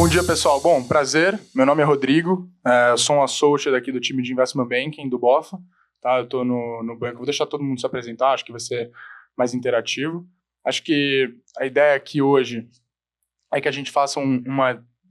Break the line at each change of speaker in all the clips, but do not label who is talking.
Bom dia, pessoal. Bom, prazer. Meu nome é Rodrigo. Eu sou um associate aqui do time de Investment Banking do BofA. Tá? Eu estou no banco. Vou deixar todo mundo se apresentar. Acho que vai ser mais interativo. Acho que a ideia aqui hoje é que a gente faça um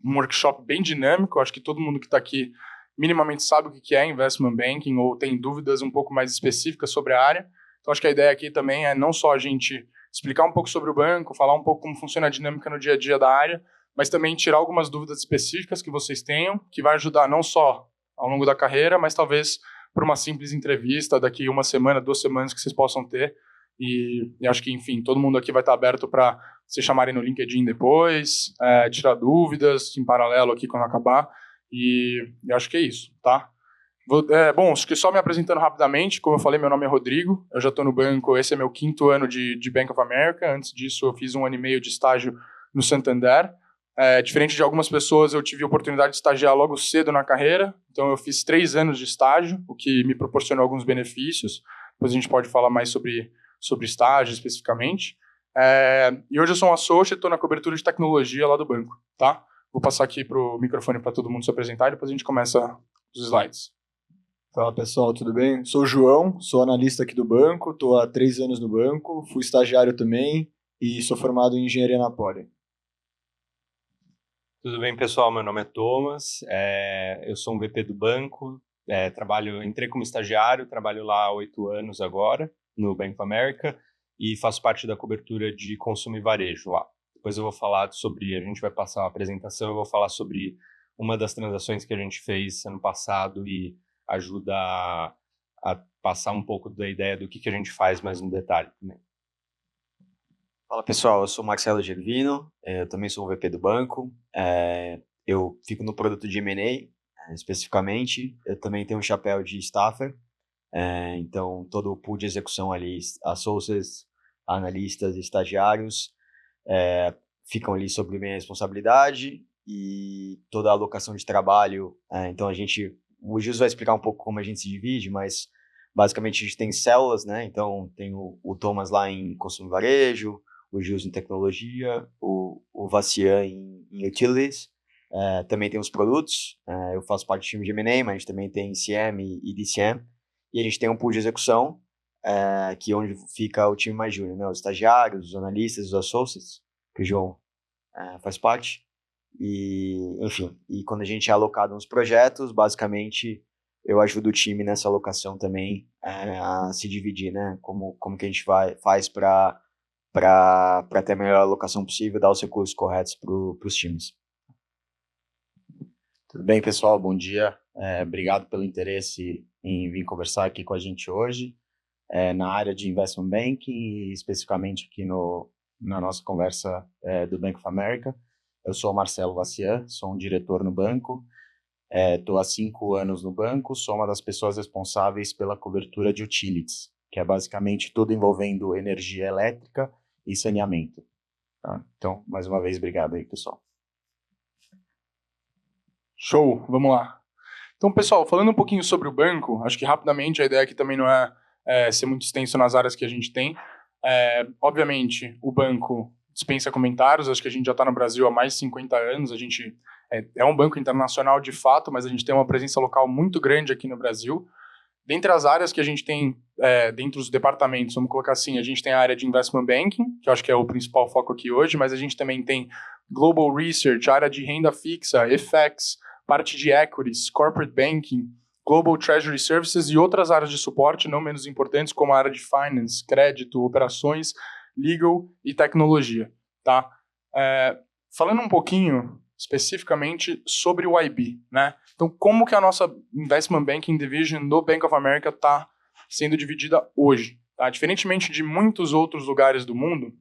workshop bem dinâmico. Acho que todo mundo que está aqui minimamente sabe o que é Investment Banking ou tem dúvidas um pouco mais específicas sobre a área. Então, acho que a ideia aqui também é não só a gente explicar um pouco sobre o banco, falar um pouco como funciona a dinâmica no dia a dia da área, mas também tirar algumas dúvidas específicas que vocês tenham, que vai ajudar não só ao longo da carreira, mas talvez por uma simples entrevista daqui uma semana, 2 semanas que vocês possam ter. E acho que, enfim, todo mundo aqui vai estar aberto para se chamarem no LinkedIn depois, tirar dúvidas em paralelo aqui quando acabar. E acho que é isso, tá? Bom, acho que só me apresentando rapidamente, como eu falei, meu nome é Rodrigo, eu já estou no banco, esse é meu 5º ano de Bank of America. Antes disso, eu fiz 1 ano e meio de estágio no Santander. Diferente de algumas pessoas, eu tive a oportunidade de estagiar logo cedo na carreira, então eu fiz 3 anos de estágio, o que me proporcionou alguns benefícios. Depois a gente pode falar mais sobre estágio especificamente. E hoje eu sou um associate, estou na cobertura de tecnologia lá do banco, tá? Vou passar aqui o microfone para todo mundo se apresentar e depois a gente começa os slides.
Fala pessoal, tudo bem? Sou o João, sou analista aqui do banco, estou há 3 anos no banco, fui estagiário também e sou formado em engenharia na Poli.
Tudo bem, pessoal? Meu nome é Thomas, eu sou um VP do banco, entrei como estagiário, trabalho lá há 8 anos agora, no Bank of America, e faço parte da cobertura de consumo e varejo lá. Depois eu vou falar a gente vai passar uma apresentação, eu vou falar sobre uma das transações que a gente fez ano passado e ajuda a passar um pouco da ideia do que a gente faz mais no detalhe também.
Fala pessoal, eu sou o Marcelo Gervino, eu também sou o VP do banco, eu fico no produto de M&A, especificamente, eu também tenho um chapéu de staffer, então todo o pool de execução ali, associates, analistas e estagiários, ficam ali sob minha responsabilidade e toda a alocação de trabalho, então o Gilson vai explicar um pouco como a gente se divide, mas basicamente a gente tem células, né? Então tem o Thomas lá em consumo e varejo, o Gilson em tecnologia, o Vacian em utilities, também tem os produtos, eu faço parte do time de M&A, mas a gente também tem CM e DCM, e a gente tem um pool de execução, que é onde fica o time mais júnior, né? Os estagiários, os analistas, os associates, que o João faz parte, e enfim, e quando a gente é alocado nos projetos, basicamente eu ajudo o time nessa alocação também, a se dividir, né? Como que a gente faz para ter a melhor alocação possível, dar os recursos corretos para os times.
Tudo bem, pessoal? Bom dia. Obrigado pelo interesse em vir conversar aqui com a gente hoje, na área de Investment Banking e especificamente aqui na nossa conversa do Bank of America. Eu sou o Marcelo Vacian, sou um diretor no banco, estou há 5 anos no banco, sou uma das pessoas responsáveis pela cobertura de utilities, que é basicamente tudo envolvendo energia elétrica e saneamento. Tá? Então, mais uma vez, obrigado aí, pessoal.
Show, vamos lá. Então, pessoal, falando um pouquinho sobre o banco, acho que rapidamente a ideia aqui também não é ser muito extenso nas áreas que a gente tem. Obviamente, o banco dispensa comentários, acho que a gente já está no Brasil há mais de 50 anos, a gente é um banco internacional de fato, mas a gente tem uma presença local muito grande aqui no Brasil. Dentre as áreas que a gente tem, dentre os departamentos, vamos colocar assim, a gente tem a área de Investment Banking, que eu acho que é o principal foco aqui hoje, mas a gente também tem Global Research, área de renda fixa, FX, parte de Equities, Corporate Banking, Global Treasury Services e outras áreas de suporte, não menos importantes, como a área de Finance, crédito, operações, Legal e tecnologia. Tá? Falando um pouquinho especificamente sobre o IB, né? Então, como que a nossa Investment Banking Division no Bank of America está sendo dividida hoje? Tá? Diferentemente de muitos outros lugares do mundo,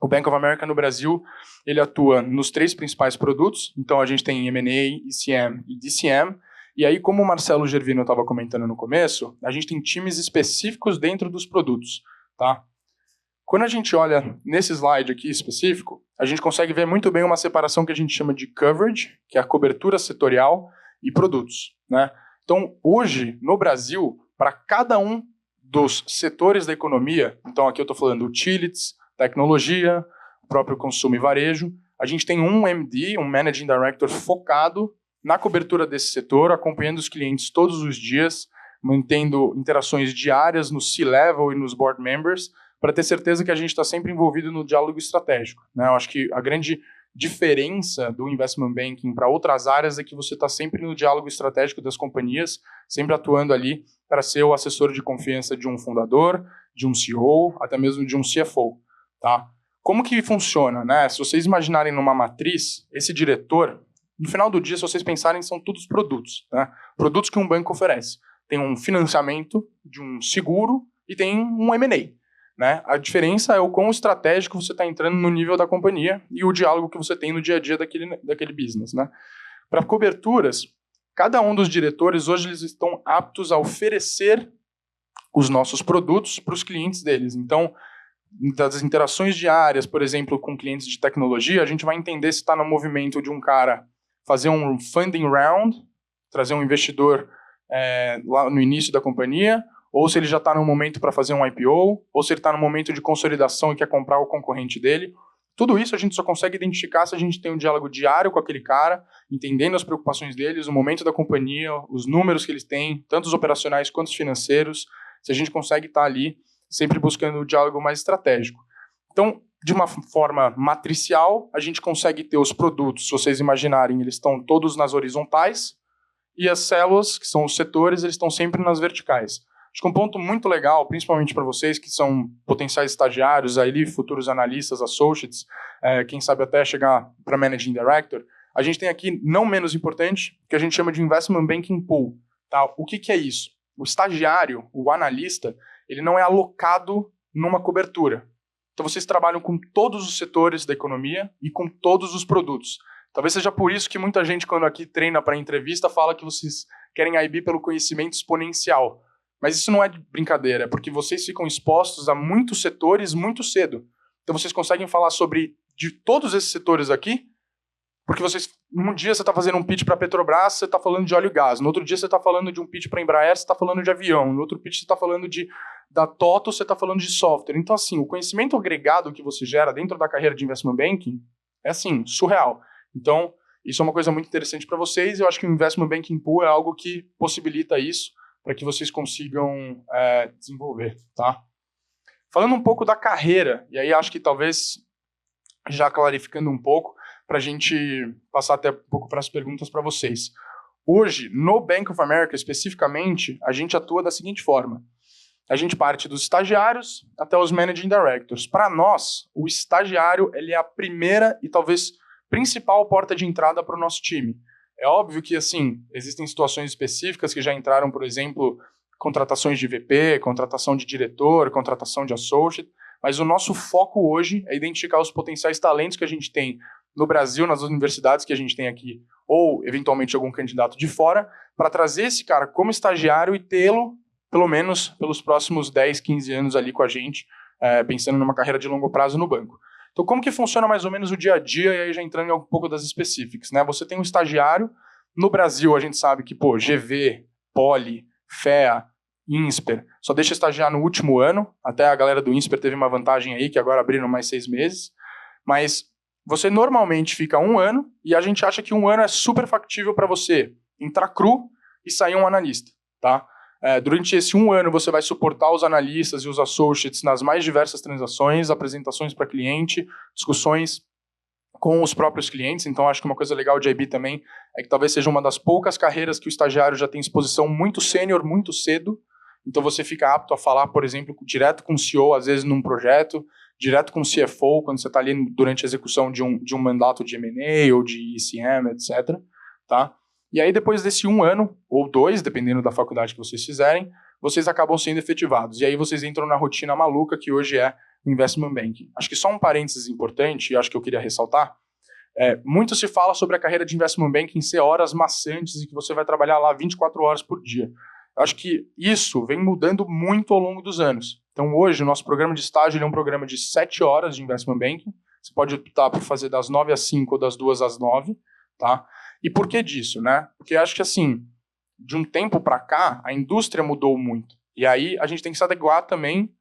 o Bank of America no Brasil, ele atua nos 3 principais produtos, então a gente tem M&A, ECM e DCM, e aí, como o Marcelo Gervino estava comentando no começo, a gente tem times específicos dentro dos produtos, tá? Quando a gente olha nesse slide aqui específico, a gente consegue ver muito bem uma separação que a gente chama de coverage, que é a cobertura setorial, e produtos, né? Então, hoje, no Brasil, para cada um dos setores da economia, então aqui eu estou falando utilities, tecnologia, o próprio consumo e varejo, a gente tem um MD, um Managing Director, focado na cobertura desse setor, acompanhando os clientes todos os dias, mantendo interações diárias no C-Level e nos Board Members, para ter certeza que a gente está sempre envolvido no diálogo estratégico, né? Eu acho que a grande diferença do Investment Banking para outras áreas é que você está sempre no diálogo estratégico das companhias, sempre atuando ali para ser o assessor de confiança de um fundador, de um CEO, até mesmo de um CFO, tá? Como que funciona, né? Se vocês imaginarem numa matriz, esse diretor, no final do dia, se vocês pensarem, são todos produtos, né? Produtos que um banco oferece. Tem um financiamento, de um seguro e tem um M&A, né? A diferença é o quão estratégico você está entrando no nível da companhia e o diálogo que você tem no dia a dia daquele business, né? Para coberturas, cada um dos diretores hoje eles estão aptos a oferecer os nossos produtos para os clientes deles. Então, das interações diárias, por exemplo, com clientes de tecnologia, a gente vai entender se está no movimento de um cara fazer um funding round, trazer um investidor lá no início da companhia, ou se ele já está no momento para fazer um IPO, ou se ele está no momento de consolidação e quer comprar o concorrente dele. Tudo isso a gente só consegue identificar se a gente tem um diálogo diário com aquele cara, entendendo as preocupações deles, o momento da companhia, os números que eles têm, tanto os operacionais quanto os financeiros, se a gente consegue estar ali sempre buscando o diálogo mais estratégico. Então, de uma forma matricial, a gente consegue ter os produtos, se vocês imaginarem, eles estão todos nas horizontais, e as células, que são os setores, eles estão sempre nas verticais. Acho que um ponto muito legal, principalmente para vocês que são potenciais estagiários, aí, futuros analistas, associates, quem sabe até chegar para Managing Director, a gente tem aqui, não menos importante, que a gente chama de Investment Banking Pool. Tá? O que é isso? O estagiário, o analista, ele não é alocado numa cobertura. Então vocês trabalham com todos os setores da economia e com todos os produtos. Talvez seja por isso que muita gente, quando aqui treina para entrevista, fala que vocês querem IB pelo conhecimento exponencial. Mas isso não é de brincadeira, é porque vocês ficam expostos a muitos setores muito cedo. Então vocês conseguem falar sobre de todos esses setores aqui, porque num dia você está fazendo um pitch para a Petrobras, você está falando de óleo e gás. No outro dia você está falando de um pitch para a Embraer, você está falando de avião. No outro pitch você está falando da TOTO, você está falando de software. Então, assim, o conhecimento agregado que você gera dentro da carreira de Investment Banking é, assim, surreal. Então, isso é uma coisa muito interessante para vocês. Eu acho que o Investment Banking Pool é algo que possibilita isso para que vocês consigam desenvolver, tá? Falando um pouco da carreira, e aí acho que talvez já clarificando um pouco, para a gente passar até um pouco para as perguntas para vocês. Hoje, no Bank of America especificamente, a gente atua da seguinte forma. A gente parte dos estagiários até os Managing Directors. Para nós, o estagiário ele é a primeira e talvez principal porta de entrada para o nosso time. É óbvio que, assim, existem situações específicas que já entraram, por exemplo, contratações de VP, contratação de diretor, contratação de associate, mas o nosso foco hoje é identificar os potenciais talentos que a gente tem no Brasil, nas universidades que a gente tem aqui, ou, eventualmente, algum candidato de fora, para trazer esse cara como estagiário e tê-lo, pelo menos, pelos próximos 10, 15 anos ali com a gente, pensando numa carreira de longo prazo no banco. Então, como que funciona mais ou menos o dia a dia, e aí já entrando em um pouco das específicas, né? Você tem um estagiário, no Brasil a gente sabe que, GV, Poli, FEA, INSPER, só deixa estagiar no último ano, até a galera do INSPER teve uma vantagem aí, que agora abriram mais 6 meses, mas você normalmente fica 1 ano, e a gente acha que 1 ano é super factível para você entrar cru e sair um analista, tá? Durante esse 1 ano, você vai suportar os analistas e os associates nas mais diversas transações, apresentações para cliente, discussões com os próprios clientes. Então, acho que uma coisa legal de IB também é que talvez seja uma das poucas carreiras que o estagiário já tem exposição muito sênior, muito cedo. Então, você fica apto a falar, por exemplo, direto com o CEO, às vezes num projeto, direto com o CFO, quando você está ali durante a execução de um mandato de M&A ou de ECM, etc. Tá? E aí, depois desse 1 ano, ou 2, dependendo da faculdade que vocês fizerem, vocês acabam sendo efetivados. E aí vocês entram na rotina maluca que hoje é o Investment Banking. Acho que só um parênteses importante, e acho que eu queria ressaltar, muito se fala sobre a carreira de Investment Banking ser horas maçantes e que você vai trabalhar lá 24 horas por dia. Eu acho que isso vem mudando muito ao longo dos anos. Então, hoje, o nosso programa de estágio é um programa de 7 horas de Investment Banking. Você pode optar por fazer das 9 às 5 ou das 2 às 9, tá? E por que disso, né? Porque acho que, assim, de um tempo para cá, a indústria mudou muito. E aí, a gente tem que se adequar também,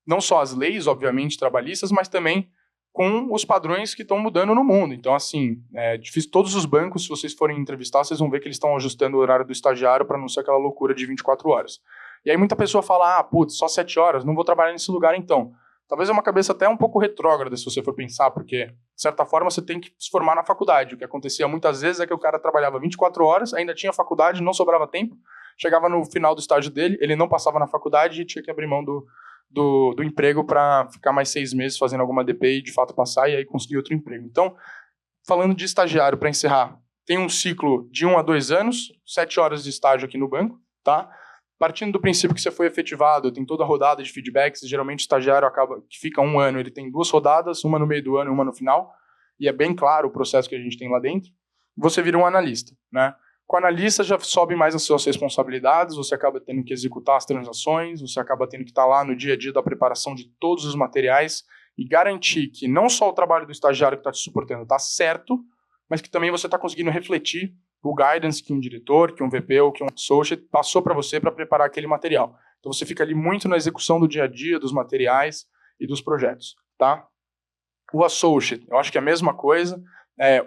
não só às leis, obviamente, trabalhistas, mas também com os padrões que estão mudando no mundo. Então, assim, é difícil. Todos os bancos, se vocês forem entrevistar, vocês vão ver que eles estão ajustando o horário do estagiário para não ser aquela loucura de 24 horas. E aí muita pessoa fala, putz, só 7 horas, não vou trabalhar nesse lugar então. Talvez é uma cabeça até um pouco retrógrada, se você for pensar, porque, de certa forma, você tem que se formar na faculdade. O que acontecia muitas vezes é que o cara trabalhava 24 horas, ainda tinha faculdade, não sobrava tempo, chegava no final do estágio dele, ele não passava na faculdade e tinha que abrir mão do emprego para ficar mais 6 meses fazendo alguma DP e de fato passar e aí conseguir outro emprego. Então, falando de estagiário, para encerrar, tem um ciclo de 1 a 2 anos, 7 horas de estágio aqui no banco, tá? Partindo do princípio que você foi efetivado, tem toda a rodada de feedbacks, geralmente o estagiário acaba que fica 1 ano, ele tem 2 rodadas, uma no meio do ano e uma no final, e é bem claro o processo que a gente tem lá dentro. Você vira um analista, né? Com o analista já sobe mais as suas responsabilidades, você acaba tendo que executar as transações, você acaba tendo que estar lá no dia a dia da preparação de todos os materiais e garantir que não só o trabalho do estagiário que está te suportando está certo, mas que também você está conseguindo refletir o guidance que um diretor, que um VP ou que um associate passou para você para preparar aquele material. Então você fica ali muito na execução do dia a dia, dos materiais e dos projetos, tá? O associate, eu acho que é a mesma coisa,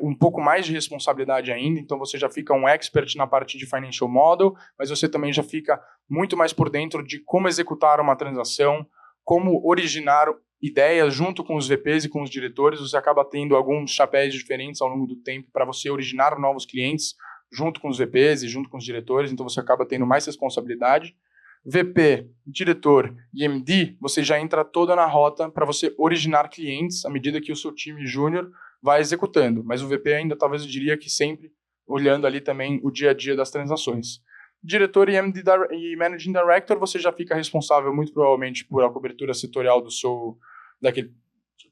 um pouco mais de responsabilidade ainda, então você já fica um expert na parte de financial model, mas você também já fica muito mais por dentro de como executar uma transação, como originar ideias junto com os VPs e com os diretores, você acaba tendo alguns chapéus diferentes ao longo do tempo para você originar novos clientes junto com os VPs e junto com os diretores, então você acaba tendo mais responsabilidade. VP, diretor e MD, você já entra toda na rota para você originar clientes à medida que o seu time júnior vai executando, mas o VP ainda talvez eu diria que sempre olhando ali também o dia a dia das transações. Diretor e MD e Managing Director, você já fica responsável muito provavelmente por a cobertura setorial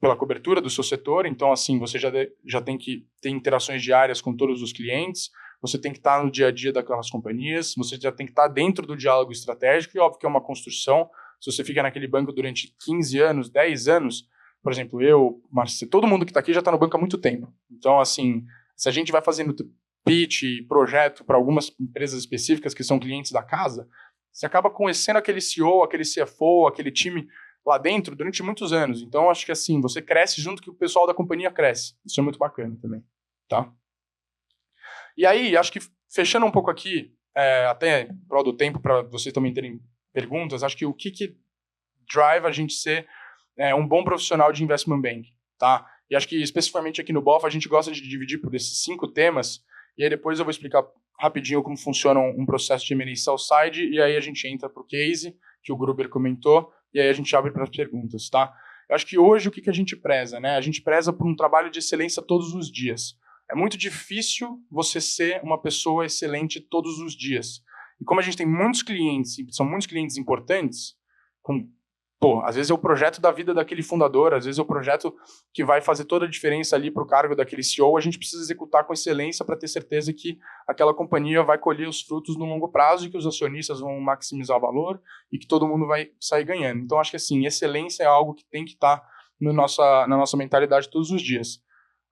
pela cobertura do seu setor, então assim, você já tem que ter interações diárias com todos os clientes, você tem que estar no dia a dia daquelas companhias, você já tem que estar dentro do diálogo estratégico, e óbvio que é uma construção, se você fica naquele banco durante 15 anos, 10 anos, por exemplo, eu, Marcelo, todo mundo que está aqui já está no banco há muito tempo, então assim, se a gente vai fazendo pitch e projeto para algumas empresas específicas que são clientes da casa, você acaba conhecendo aquele CEO, aquele CFO, aquele time lá dentro durante muitos anos. Então, acho que assim, você cresce junto que o pessoal da companhia cresce. Isso é muito bacana também, tá? E aí, acho que fechando um pouco aqui, até em prol do tempo, para vocês também terem perguntas, acho que o que drive a gente ser um bom profissional de investment banking, tá? E acho que especificamente aqui no BOF a gente gosta de dividir por esses 5 temas, e aí depois eu vou explicar rapidinho como funciona um processo de M&A sell side, e aí a gente entra para o case, que o Gruber comentou, e aí a gente abre para as perguntas, tá? Eu acho que hoje o que a gente preza, né? A gente preza por um trabalho de excelência todos os dias. É muito difícil você ser uma pessoa excelente todos os dias. E como a gente tem muitos clientes, e são muitos clientes importantes, às vezes é o projeto da vida daquele fundador, às vezes é o projeto que vai fazer toda a diferença ali para o cargo daquele CEO, a gente precisa executar com excelência para ter certeza que aquela companhia vai colher os frutos no longo prazo e que os acionistas vão maximizar o valor e que todo mundo vai sair ganhando. Então, acho que assim, excelência é algo que tem que estar na nossa mentalidade todos os dias.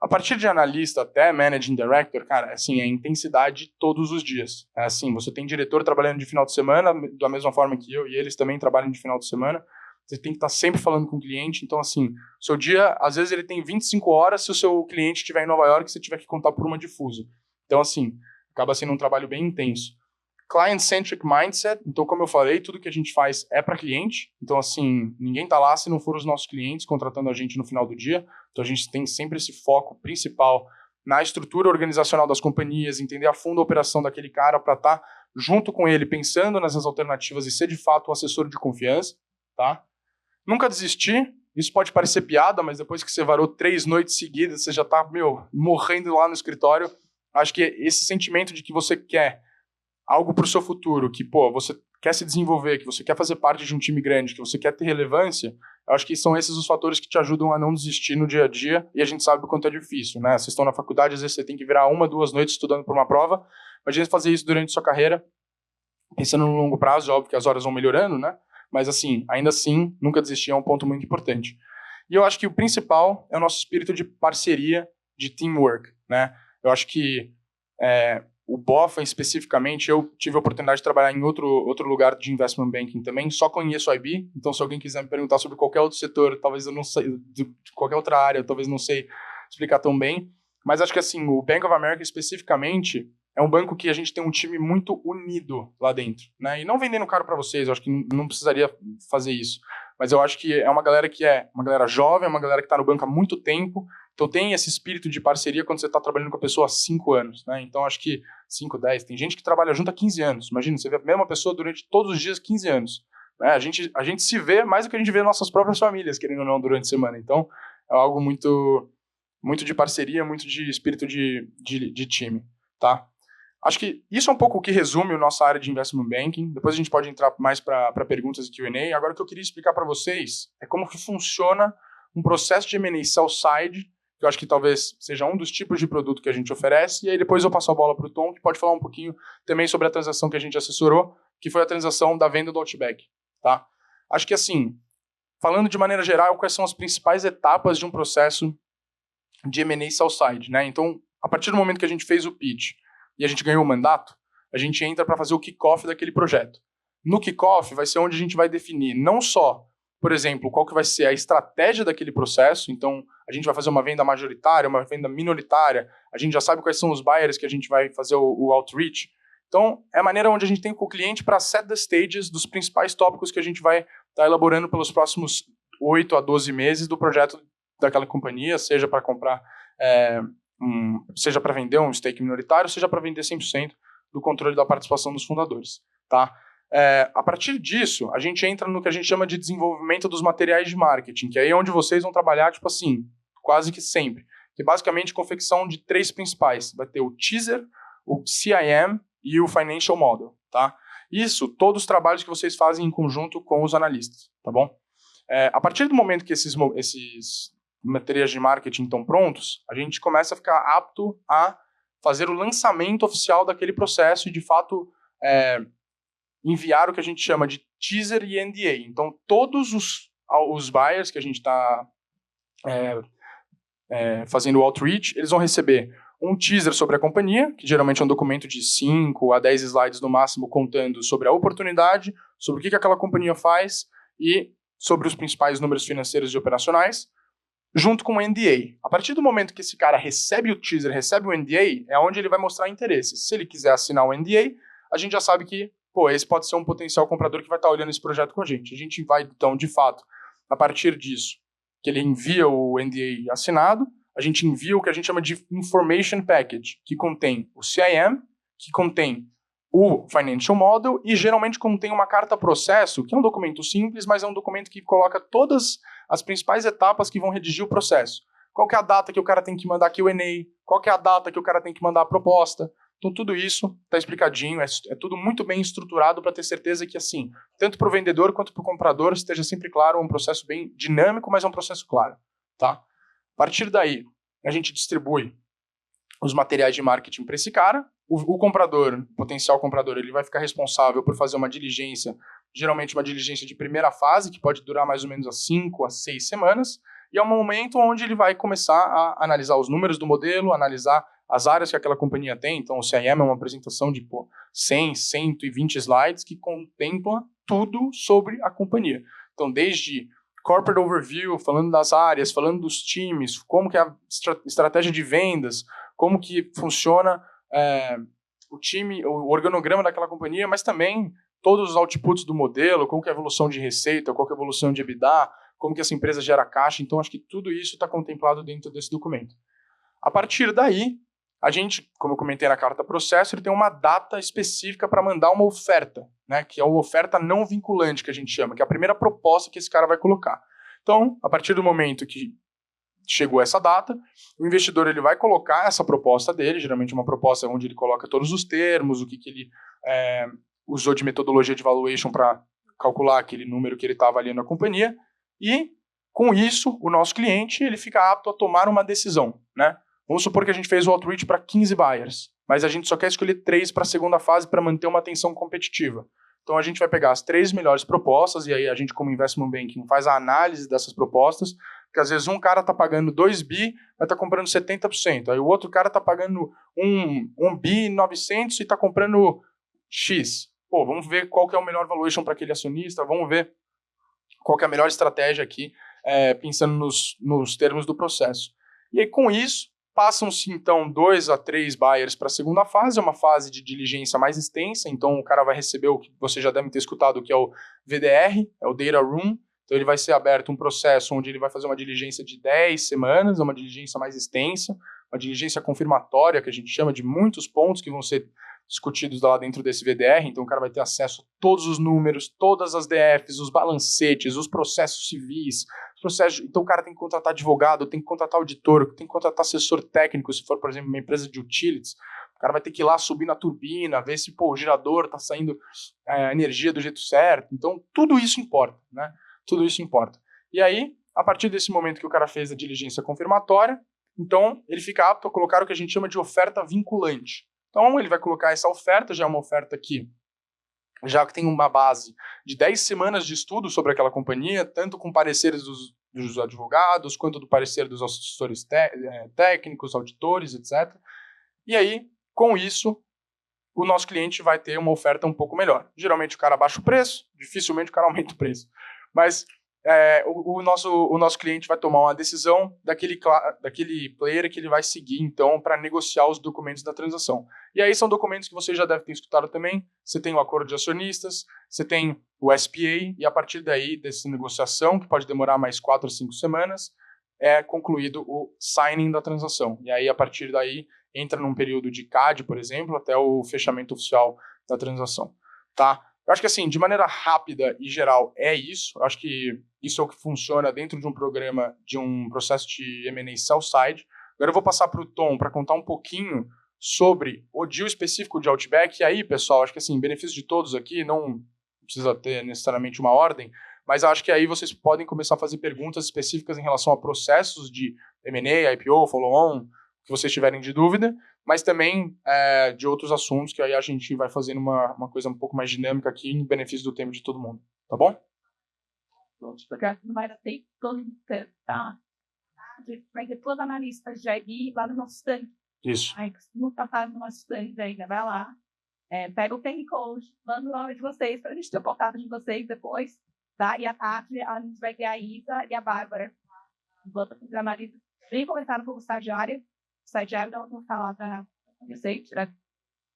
A partir de analista até managing director, cara, assim, é intensidade todos os dias. É assim, você tem diretor trabalhando de final de semana, da mesma forma que eu, e eles também trabalham de final de semana. Você tem que estar sempre falando com o cliente. Então, assim, seu dia, às vezes ele tem 25 horas se o seu cliente estiver em Nova York e você tiver que contar por uma difusa. Então, assim, acaba sendo um trabalho bem intenso. Client-centric mindset. Então, como eu falei, tudo que a gente faz é para cliente. Então, assim, ninguém está lá se não for os nossos clientes contratando a gente no final do dia. Então, a gente tem sempre esse foco principal na estrutura organizacional das companhias, entender a fundo a operação daquele cara para estar junto com ele, pensando nessas alternativas e ser, de fato, o assessor de confiança, tá? Nunca desistir, isso pode parecer piada, mas depois que você varou 3 noites seguidas, você já está, morrendo lá no escritório. Acho que esse sentimento de que você quer algo para o seu futuro, que, você quer se desenvolver, que você quer fazer parte de um time grande, que você quer ter relevância, eu acho que são esses os fatores que te ajudam a não desistir no dia a dia, e a gente sabe o quanto é difícil, né? Vocês estão na faculdade, às vezes você tem que virar 1, 2 noites estudando por uma prova, imagina fazer isso durante sua carreira, pensando no longo prazo, óbvio que as horas vão melhorando, né? Mas, assim, ainda assim, nunca desistir é um ponto muito importante. E eu acho que o principal é o nosso espírito de parceria, de teamwork, né? Eu acho que o BofA especificamente, eu tive a oportunidade de trabalhar em outro lugar de investment banking também, só conheço o IB, então se alguém quiser me perguntar sobre qualquer outro setor, talvez eu não sei, de qualquer outra área, talvez não sei explicar tão bem, mas acho que assim, o Bank of America especificamente é um banco que a gente tem um time muito unido lá dentro, né? E não vendendo caro para vocês, eu acho que não precisaria fazer isso, mas eu acho que é uma galera que é uma galera jovem, é uma galera que está no banco há muito tempo, então tem esse espírito de parceria quando você está trabalhando com a pessoa há 5 anos, né? Então acho que 5, 10, tem gente que trabalha junto há 15 anos, imagina, você vê a mesma pessoa durante todos os dias 15 anos, né? A gente se vê mais do que a gente vê nossas próprias famílias, querendo ou não, durante a semana, então é algo muito, muito de parceria, muito de espírito de time, tá? Acho que isso é um pouco o que resume a nossa área de investment banking. Depois a gente pode entrar mais para perguntas e Q&A. Agora o que eu queria explicar para vocês é como que funciona um processo de M&A sell-side, que eu acho que talvez seja um dos tipos de produto que a gente oferece, e aí depois eu passo a bola para o Tom, que pode falar um pouquinho também sobre a transação que a gente assessorou, que foi a transação da venda do Outback, tá? Acho que assim, falando de maneira geral, quais são as principais etapas de um processo de M&A sell-side, né? Então, a partir do momento que a gente fez o pitch e a gente ganhou o mandato, a gente entra para fazer o kick-off daquele projeto. No kick-off vai ser onde a gente vai definir não só, por exemplo, qual que vai ser a estratégia daquele processo, então a gente vai fazer uma venda majoritária, uma venda minoritária, a gente já sabe quais são os buyers que a gente vai fazer o outreach. Então, é a maneira onde a gente tem com o cliente para set the stages dos principais tópicos que a gente vai estar elaborando pelos próximos 8 a 12 meses do projeto daquela companhia, seja para comprar, seja para vender um stake minoritário, seja para vender 100% do controle da participação dos fundadores, tá? A partir disso, a gente entra no que a gente chama de desenvolvimento dos materiais de marketing, que aí é onde vocês vão trabalhar, tipo assim, quase que sempre. Que é basicamente confecção de 3 principais. Vai ter o teaser, o CIM e o financial model, tá? Isso, todos os trabalhos que vocês fazem em conjunto com os analistas, tá bom? A partir do momento que esses materiais de marketing estão prontos, a gente começa a ficar apto a fazer o lançamento oficial daquele processo e, de fato, enviar o que a gente chama de teaser e NDA. Então, todos os buyers que a gente está fazendo o outreach, eles vão receber um teaser sobre a companhia, que geralmente é um documento de 5 a 10 slides no máximo, contando sobre a oportunidade, sobre o que aquela companhia faz e sobre os principais números financeiros e operacionais, junto com o NDA. A partir do momento que esse cara recebe o teaser, recebe o NDA, é onde ele vai mostrar interesse. Se ele quiser assinar o NDA, a gente já sabe que, esse pode ser um potencial comprador que vai estar olhando esse projeto com a gente. A gente vai, então, de fato, a partir disso, que ele envia o NDA assinado, a gente envia o que a gente chama de Information Package, que contém o CIM, que contém o Financial Model e geralmente contém uma carta processo, que é um documento simples, mas é um documento que coloca todas as principais etapas que vão redigir o processo. Qual que é a data que o cara tem que mandar Q&A, qual que é a data que o cara tem que mandar a proposta. Então tudo isso está explicadinho, é tudo muito bem estruturado para ter certeza que, assim, tanto para o vendedor quanto para o comprador esteja sempre claro, um processo bem dinâmico, mas é um processo claro, tá? A partir daí, a gente distribui os materiais de marketing para esse cara. O comprador, o potencial comprador, ele vai ficar responsável por fazer uma diligência, geralmente uma diligência de primeira fase, que pode durar mais ou menos 5 a 6 semanas, e é um momento onde ele vai começar a analisar os números do modelo, analisar as áreas que aquela companhia tem. Então, o CIM é uma apresentação de 100, 120 slides que contempla tudo sobre a companhia. Então, desde corporate overview, falando das áreas, falando dos times, como que é a estratégia de vendas, como que funciona o time, o organograma daquela companhia, mas também todos os outputs do modelo, como que é a evolução de receita, qual que é a evolução de EBITDA, como que essa empresa gera caixa. Então, acho que tudo isso está contemplado dentro desse documento. A partir daí, a gente, como eu comentei na carta processo, ele tem uma data específica para mandar uma oferta, né, que é a oferta não vinculante, que a gente chama, que é a primeira proposta que esse cara vai colocar. Então, a partir do momento que chegou essa data, o investidor ele vai colocar essa proposta dele, geralmente uma proposta onde ele coloca todos os termos, o que ele usou de metodologia de valuation para calcular aquele número que ele está avaliando a companhia, e com isso, o nosso cliente ele fica apto a tomar uma decisão, né? Vamos supor que a gente fez o outreach para 15 buyers, mas a gente só quer escolher 3 para a segunda fase para manter uma atenção competitiva. Então a gente vai pegar as 3 melhores propostas, e aí a gente, como Investment Banking, faz a análise dessas propostas Porque às vezes um cara está pagando 2 bi, vai estar comprando 70%. Aí o outro cara está pagando 1 bi 900 e está comprando X. Pô, vamos ver qual que é o melhor valuation para aquele acionista, vamos ver qual que é a melhor estratégia aqui, pensando nos termos do processo. E aí, com isso, passam-se, então, 2 a 3 buyers para a segunda fase, é uma fase de diligência mais extensa, então o cara vai receber o que você já deve ter escutado, que é o VDR, é o Data Room. Então ele vai ser aberto um processo onde ele vai fazer uma diligência de 10 semanas, uma diligência mais extensa, uma diligência confirmatória, que a gente chama de muitos pontos que vão ser discutidos lá dentro desse VDR, então o cara vai ter acesso a todos os números, todas as DFs, os balancetes, os processos civis, então o cara tem que contratar advogado, tem que contratar auditor, tem que contratar assessor técnico, se for, por exemplo, uma empresa de utilities, o cara vai ter que ir lá subir na turbina, ver se o gerador está saindo energia do jeito certo, então tudo isso importa, né? Tudo isso importa. E aí, a partir desse momento que o cara fez a diligência confirmatória, então ele fica apto a colocar o que a gente chama de oferta vinculante. Então ele vai colocar essa oferta, já é uma oferta que já tem uma base de 10 semanas de estudo sobre aquela companhia, tanto com pareceres dos advogados, quanto do parecer dos assessores técnicos, auditores, etc. E aí, com isso, o nosso cliente vai ter uma oferta um pouco melhor. Geralmente o cara abaixa o preço, dificilmente o cara aumenta o preço. Mas o nosso cliente vai tomar uma decisão daquele player que ele vai seguir, então, para negociar os documentos da transação. E aí são documentos que você já deve ter escutado também. Você tem o acordo de acionistas, você tem o SPA, e a partir daí, dessa negociação, que pode demorar mais 4 ou 5 semanas, é concluído o signing da transação. E aí, a partir daí, entra num período de CAD, por exemplo, até o fechamento oficial da transação. Tá? Eu acho que, assim, de maneira rápida e geral, é isso. Eu acho que isso é o que funciona dentro de um programa, de um processo de M&A sell-side. Agora eu vou passar para o Tom para contar um pouquinho sobre o deal específico de Outback. E aí, pessoal, acho que, assim, benefício de todos aqui, não precisa ter necessariamente uma ordem, mas acho que aí vocês podem começar a fazer perguntas específicas em relação a processos de M&A, IPO, follow-on, que vocês tiverem de dúvida, mas também de outros assuntos, que aí a gente vai fazendo uma coisa um pouco mais dinâmica aqui, em benefício do tempo de todo mundo. Tá bom?
Não vai dar tempo todo mundo, tá? Vai ter todos os analistas já ir lá no nosso stand.
Isso.
Aí, se não passar no nosso stand ainda, vai lá. Pega o QR Code, manda o nome de vocês, para a gente ter o contato de vocês depois. Tá? E a Tati, a gente vai ter a Isa e a Bárbara. Enquanto os analistas bem começaram com o estagiário. O estagiário não vou falar para vocês.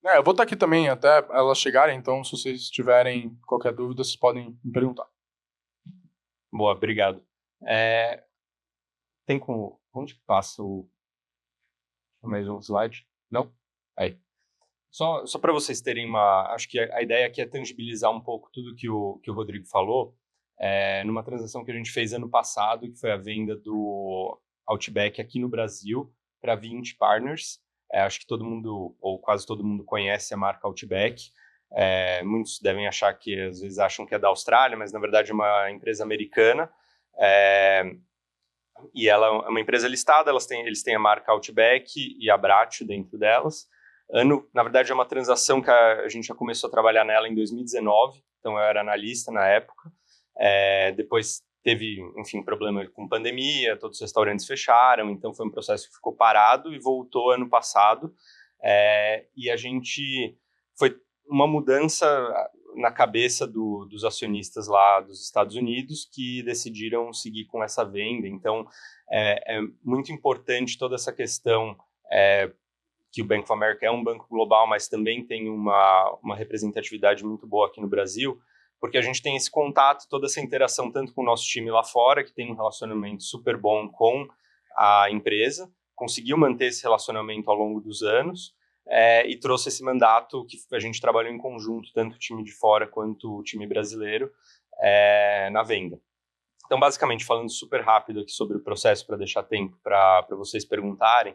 Eu vou estar aqui também até elas chegarem, então se vocês tiverem qualquer dúvida, vocês podem me perguntar.
Boa, obrigado. Tem como... Onde que passa o... Mais um slide? Não? Aí. Só para vocês terem uma... Acho que a ideia aqui é tangibilizar um pouco tudo que o Rodrigo falou. Numa transação que a gente fez ano passado, que foi a venda do Outback aqui no Brasil para 20 partners. Acho que todo mundo, ou quase todo mundo, conhece a marca Outback. Muitos devem achar que, às vezes, acham que é da Austrália, mas, na verdade, é uma empresa americana. E ela é uma empresa listada, eles têm a marca Outback e a Abbraccio dentro delas. Na verdade, é uma transação que a gente já começou a trabalhar nela em 2019, então eu era analista na época. Depois teve, enfim, problema com pandemia, todos os restaurantes fecharam, então foi um processo que ficou parado e voltou ano passado. E a gente... Foi uma mudança na cabeça dos acionistas lá dos Estados Unidos que decidiram seguir com essa venda. Então, é muito importante toda essa questão que o Bank of America é um banco global, mas também tem uma representatividade muito boa aqui no Brasil, porque a gente tem esse contato, toda essa interação, tanto com o nosso time lá fora, que tem um relacionamento super bom com a empresa, conseguiu manter esse relacionamento ao longo dos anos, e trouxe esse mandato que a gente trabalhou em conjunto, tanto o time de fora quanto o time brasileiro, na venda. Então, basicamente, falando super rápido aqui sobre o processo, para deixar tempo para vocês perguntarem,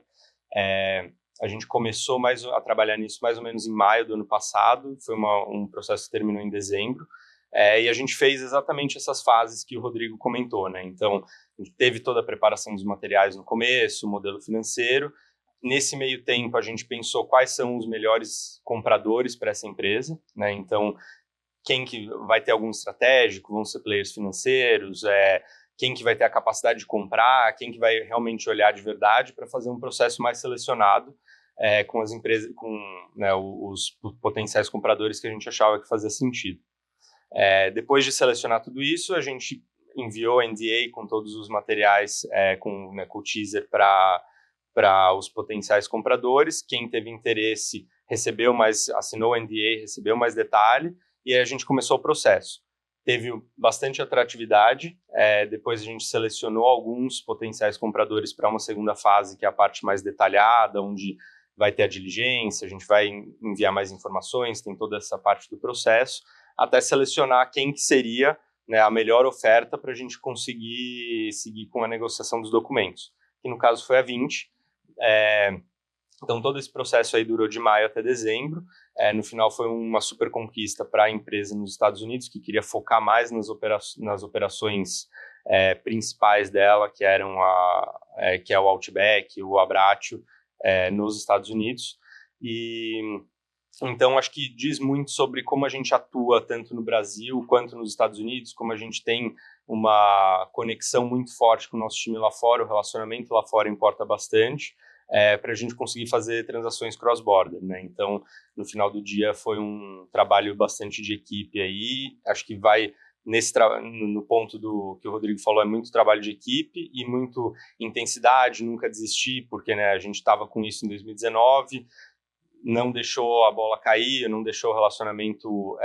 a gente começou a trabalhar nisso mais ou menos em maio do ano passado, foi um processo que terminou em dezembro, e a gente fez exatamente essas fases que o Rodrigo comentou, né? Então, a gente teve toda a preparação dos materiais no começo, o modelo financeiro. Nesse meio tempo, a gente pensou quais são os melhores compradores para essa empresa, né? Então, quem que vai ter algum estratégico, vão ser players financeiros, quem que vai ter a capacidade de comprar, quem que vai realmente olhar de verdade para fazer um processo mais selecionado com as empresas, com, né, os potenciais compradores que a gente achava que fazia sentido. Depois de selecionar tudo isso, a gente enviou a NDA com todos os materiais, com o teaser para os potenciais compradores. Quem teve interesse assinou o NDA, recebeu mais detalhe, e aí a gente começou o processo. Teve bastante atratividade, depois a gente selecionou alguns potenciais compradores para uma segunda fase, que é a parte mais detalhada, onde vai ter a diligência, a gente vai enviar mais informações, tem toda essa parte do processo, até selecionar quem que seria, né, a melhor oferta para a gente conseguir seguir com a negociação dos documentos, que no caso foi a 20. Então todo esse processo aí durou de maio até dezembro. No final foi uma super conquista para a empresa nos Estados Unidos, que queria focar mais nas operações principais dela, que eram que é o Outback, o Abbraccio, nos Estados Unidos. E então acho que diz muito sobre como a gente atua tanto no Brasil quanto nos Estados Unidos, como a gente tem uma conexão muito forte com o nosso time lá fora, o relacionamento lá fora importa bastante, para a gente conseguir fazer transações cross-border, né? Então, no final do dia, foi um trabalho bastante de equipe aí. Acho que vai no ponto do que o Rodrigo falou, é muito trabalho de equipe e muito intensidade, nunca desistir, porque, né, a gente estava com isso em 2019, não deixou a bola cair, não deixou o relacionamento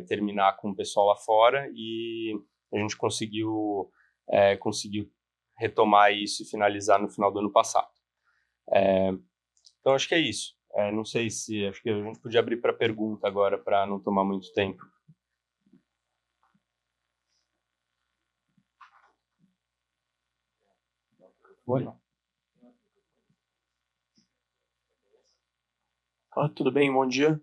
terminar com o pessoal lá fora, e a gente conseguiu retomar isso e finalizar no final do ano passado. Então acho que é isso. Não sei acho que a gente podia abrir para pergunta agora, para não tomar muito tempo.
Oi. Tudo bem, bom dia.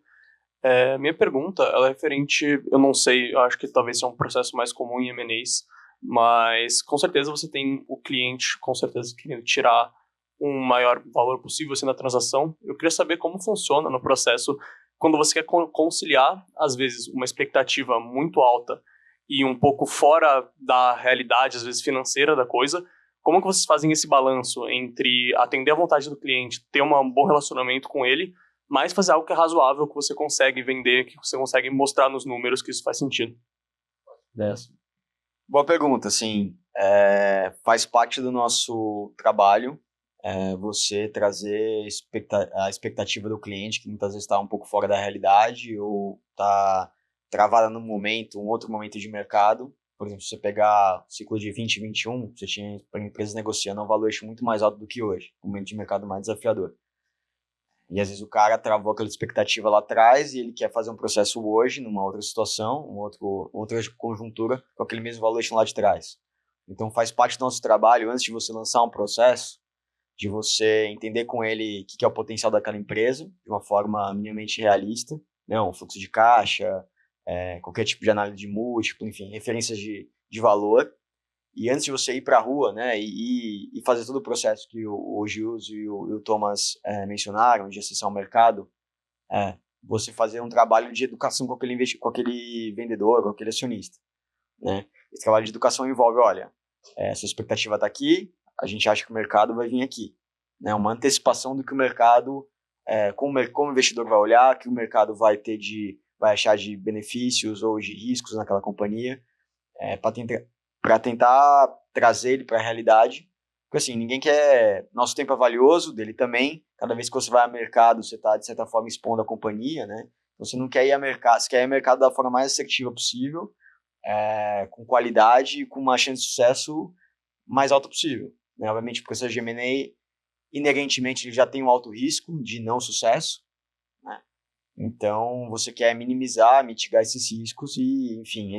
Minha pergunta ela é referente, eu não sei, eu acho que talvez seja um processo mais comum em M&As, mas com certeza você tem o cliente, com certeza, querendo tirar um maior valor possível assim, na transação. Eu queria saber como funciona no processo quando você quer conciliar, às vezes, uma expectativa muito alta e um pouco fora da realidade, às vezes, financeira da coisa. Como que vocês fazem esse balanço entre atender à vontade do cliente, ter um bom relacionamento com ele, mas fazer algo que é razoável, que você consegue vender, que você consegue mostrar nos números que isso faz sentido?
Boa pergunta, sim. Faz parte do nosso trabalho você trazer a expectativa do cliente, que muitas vezes está um pouco fora da realidade ou está travada num momento, um outro momento de mercado. Por exemplo, se você pegar o ciclo de 2021, você tinha empresas negociando um valuation muito mais alto do que hoje, um momento de mercado mais desafiador. E às vezes o cara travou aquela expectativa lá atrás e ele quer fazer um processo hoje, numa outra situação, outra conjuntura, com aquele mesmo valuation lá de trás. Então faz parte do nosso trabalho, antes de você lançar um processo, de você entender com ele o que é o potencial daquela empresa, de uma forma minimamente realista, né? Um fluxo de caixa, qualquer tipo de análise de múltiplo, enfim, referências de valor. E antes de você ir para a rua, né, e fazer todo o processo que o Gils e o Thomas mencionaram, de acessar o mercado, você fazer um trabalho de educação com aquele vendedor, com aquele acionista, né? Esse trabalho de educação envolve, olha, essa expectativa está aqui, a gente acha que o mercado vai vir aqui, né? Uma antecipação do que o mercado, como o investidor vai olhar, que o mercado vai achar de benefícios ou de riscos naquela companhia, para tentar trazer ele para a realidade, porque assim, ninguém quer, nosso tempo é valioso, dele também, cada vez que você vai ao mercado, você está de certa forma expondo a companhia, né? Você não quer ir ao mercado, você quer ir ao mercado da forma mais assertiva possível, com qualidade e com uma chance de sucesso mais alta possível, né? Obviamente, o processo de M&A, inerentemente, ele já tem um alto risco de não sucesso, né? Então, você quer minimizar, mitigar esses riscos e, enfim,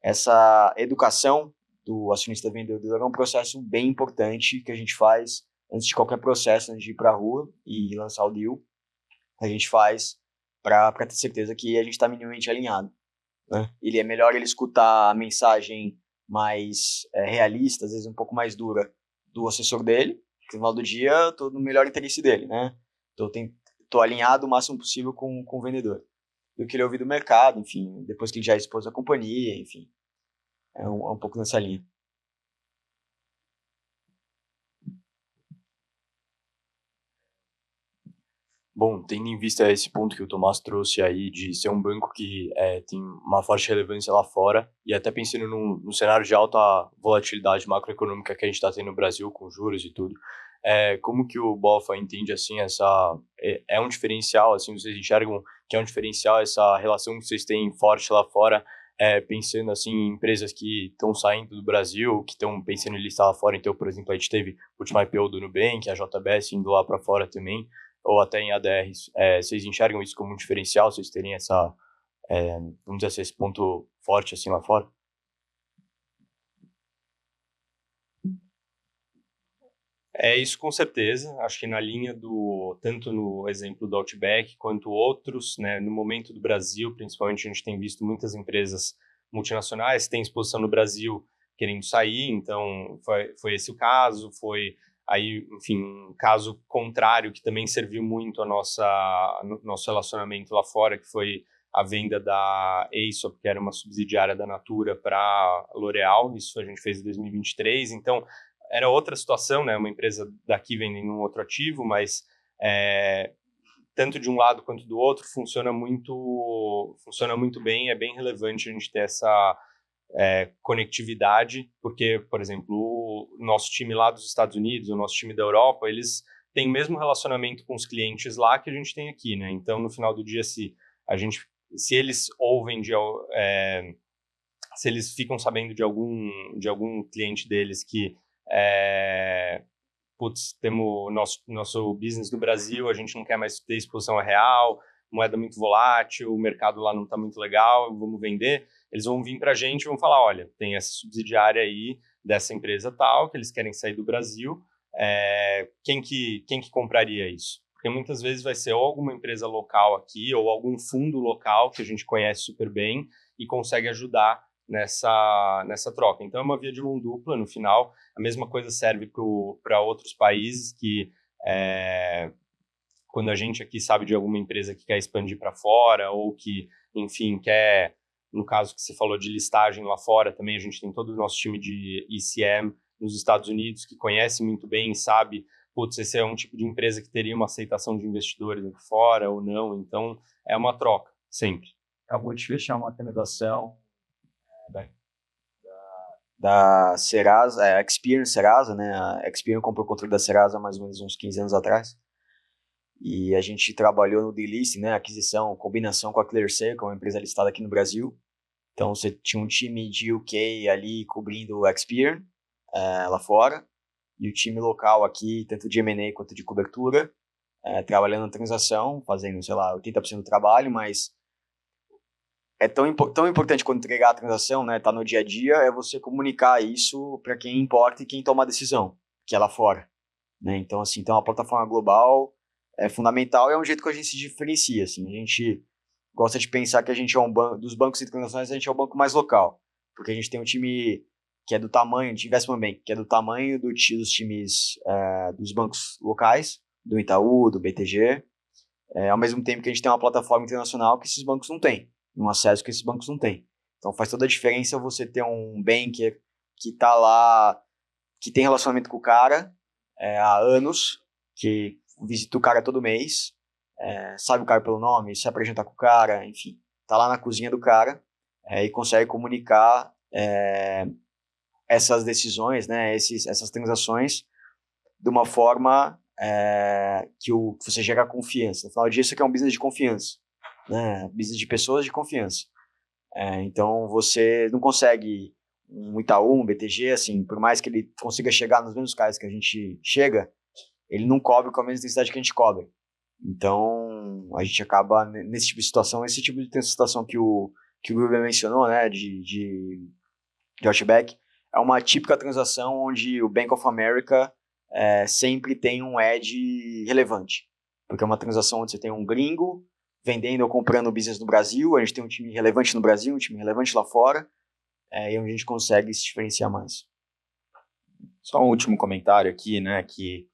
essa educação do acionista vendedor é um processo bem importante que a gente faz antes de qualquer processo, antes de ir para a rua e lançar o deal. A gente faz para ter certeza que a gente está minimamente alinhado, né? É melhor ele escutar a mensagem mais realista, às vezes um pouco mais dura, do assessor dele, que no final do dia eu estou no melhor interesse dele, né? Estou alinhado o máximo possível com o vendedor, do que ele ouvir do mercado, enfim, depois que ele já expôs a companhia, enfim. É um pouco nessa linha.
Bom, tendo em vista esse ponto que o Tomás trouxe aí de ser um banco que tem uma forte relevância lá fora, e até pensando no cenário de alta volatilidade macroeconômica que a gente está tendo no Brasil, com juros e tudo, como que o BOFA entende, assim, é um diferencial, assim, vocês enxergam que é um diferencial essa relação que vocês têm forte lá fora, pensando, assim, em empresas que estão saindo do Brasil, que estão pensando em listar lá fora, então, por exemplo, a gente teve o último IPO do Nubank, a JBS indo lá para fora também, ou até em ADRs, vocês enxergam isso como um diferencial, vocês terem vamos dizer assim, esse ponto forte assim lá fora?
Isso com certeza, acho que na linha tanto no exemplo do Outback quanto outros, né, no momento do Brasil, principalmente a gente tem visto muitas empresas multinacionais que têm exposição no Brasil querendo sair, então foi esse o caso, foi aí, enfim, um caso contrário que também serviu muito no nosso relacionamento lá fora, que foi a venda da Aesop, que era uma subsidiária da Natura, para L'Oréal. Isso a gente fez em 2023. Então, era outra situação, né? Uma empresa daqui vendendo um outro ativo, mas tanto de um lado quanto do outro funciona muito bem. É bem relevante a gente ter essa conectividade, porque, por exemplo, o nosso time lá dos Estados Unidos, o nosso time da Europa, eles têm o mesmo relacionamento com os clientes lá que a gente tem aqui, né? Então, no final do dia, se eles ouvem se eles ficam sabendo de algum cliente deles que temos nosso business no Brasil, a gente não quer mais ter exposição a real, moeda muito volátil, o mercado lá não está muito legal, vamos vender. Eles vão vir para a gente e vão falar, olha, tem essa subsidiária aí dessa empresa tal, que eles querem sair do Brasil, quem que compraria isso? Porque muitas vezes vai ser ou alguma empresa local aqui, ou algum fundo local que a gente conhece super bem e consegue ajudar nessa troca. Então é uma via de mão dupla no final. A mesma coisa serve para outros países que quando a gente aqui sabe de alguma empresa que quer expandir para fora ou que, enfim, quer, no caso que você falou de listagem lá fora, também a gente tem todo o nosso time de ECM nos Estados Unidos que conhece muito bem e sabe, esse é um tipo de empresa que teria uma aceitação de investidores aqui fora ou não. Então é uma troca, sempre.
Acabou de fechar uma transação
da Serasa, a Experian Serasa, né? A Experian comprou o controle da Serasa há mais ou menos uns 15 anos atrás. E a gente trabalhou no delisting, né? Aquisição, combinação com a ClearSale, que é uma empresa listada aqui no Brasil. Então você tinha um time de UK ali cobrindo o Experian lá fora. E o time local aqui, tanto de M&A quanto de cobertura, trabalhando na transação, fazendo, 80% do trabalho, mas é tão importante quando entregar a transação, né, tá no dia a dia, é você comunicar isso para quem importa e quem toma a decisão, que é lá fora, né? Então, assim, uma plataforma global é fundamental e é um jeito que a gente se diferencia, assim. A gente gosta de pensar que a gente é um banco, dos bancos internacionais, a gente é o banco mais local, porque a gente tem um time que é do tamanho de Investment Bank, que é do tamanho dos times dos bancos locais, do Itaú, do BTG, ao mesmo tempo que a gente tem uma plataforma internacional que esses bancos não têm, um acesso que esses bancos não têm. Então faz toda a diferença você ter um banker que está lá, que tem relacionamento com o cara há anos, que visita o cara todo mês, sabe o cara pelo nome, se apresentar com o cara, enfim, está lá na cozinha do cara e consegue comunicar essas decisões, né, essas transações de uma forma que você gera confiança. No final do dia, isso aqui é um business de confiança, né? Business de pessoas de confiança. Então, você não consegue um Itaú, um BTG, assim, por mais que ele consiga chegar nos mesmos caras que a gente chega, ele não cobre com a mesma intensidade que a gente cobra. Então, a gente acaba, nesse tipo de situação, esse tipo de situação que o Ruben mencionou, né, de Outback, é uma típica transação onde o Bank of America sempre tem um edge relevante. Porque é uma transação onde você tem um gringo vendendo ou comprando business no Brasil, a gente tem um time relevante no Brasil, um time relevante lá fora, e onde a gente consegue se diferenciar mais.
Só um último comentário aqui, né, que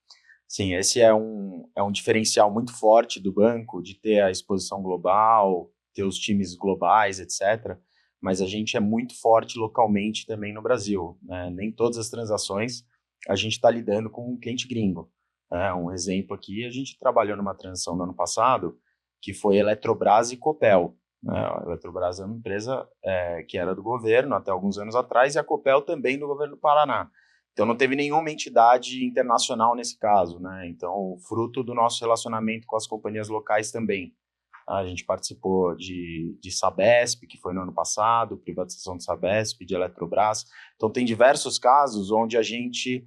sim, esse é um diferencial muito forte do banco, de ter a exposição global, ter os times globais, etc. mas a gente é muito forte localmente também no Brasil, né? Nem todas as transações a gente está lidando com um cliente gringo. Um exemplo aqui, a gente trabalhou numa transação no ano passado, que foi Eletrobras e Copel. A Eletrobras é uma empresa que era do governo até alguns anos atrás, e a Copel também do governo do Paraná. Então não teve nenhuma entidade internacional nesse caso, né? Então, fruto do nosso relacionamento com as companhias locais também. A gente participou de Sabesp, que foi no ano passado, privatização de Sabesp, de Eletrobras. Então tem diversos casos onde a gente,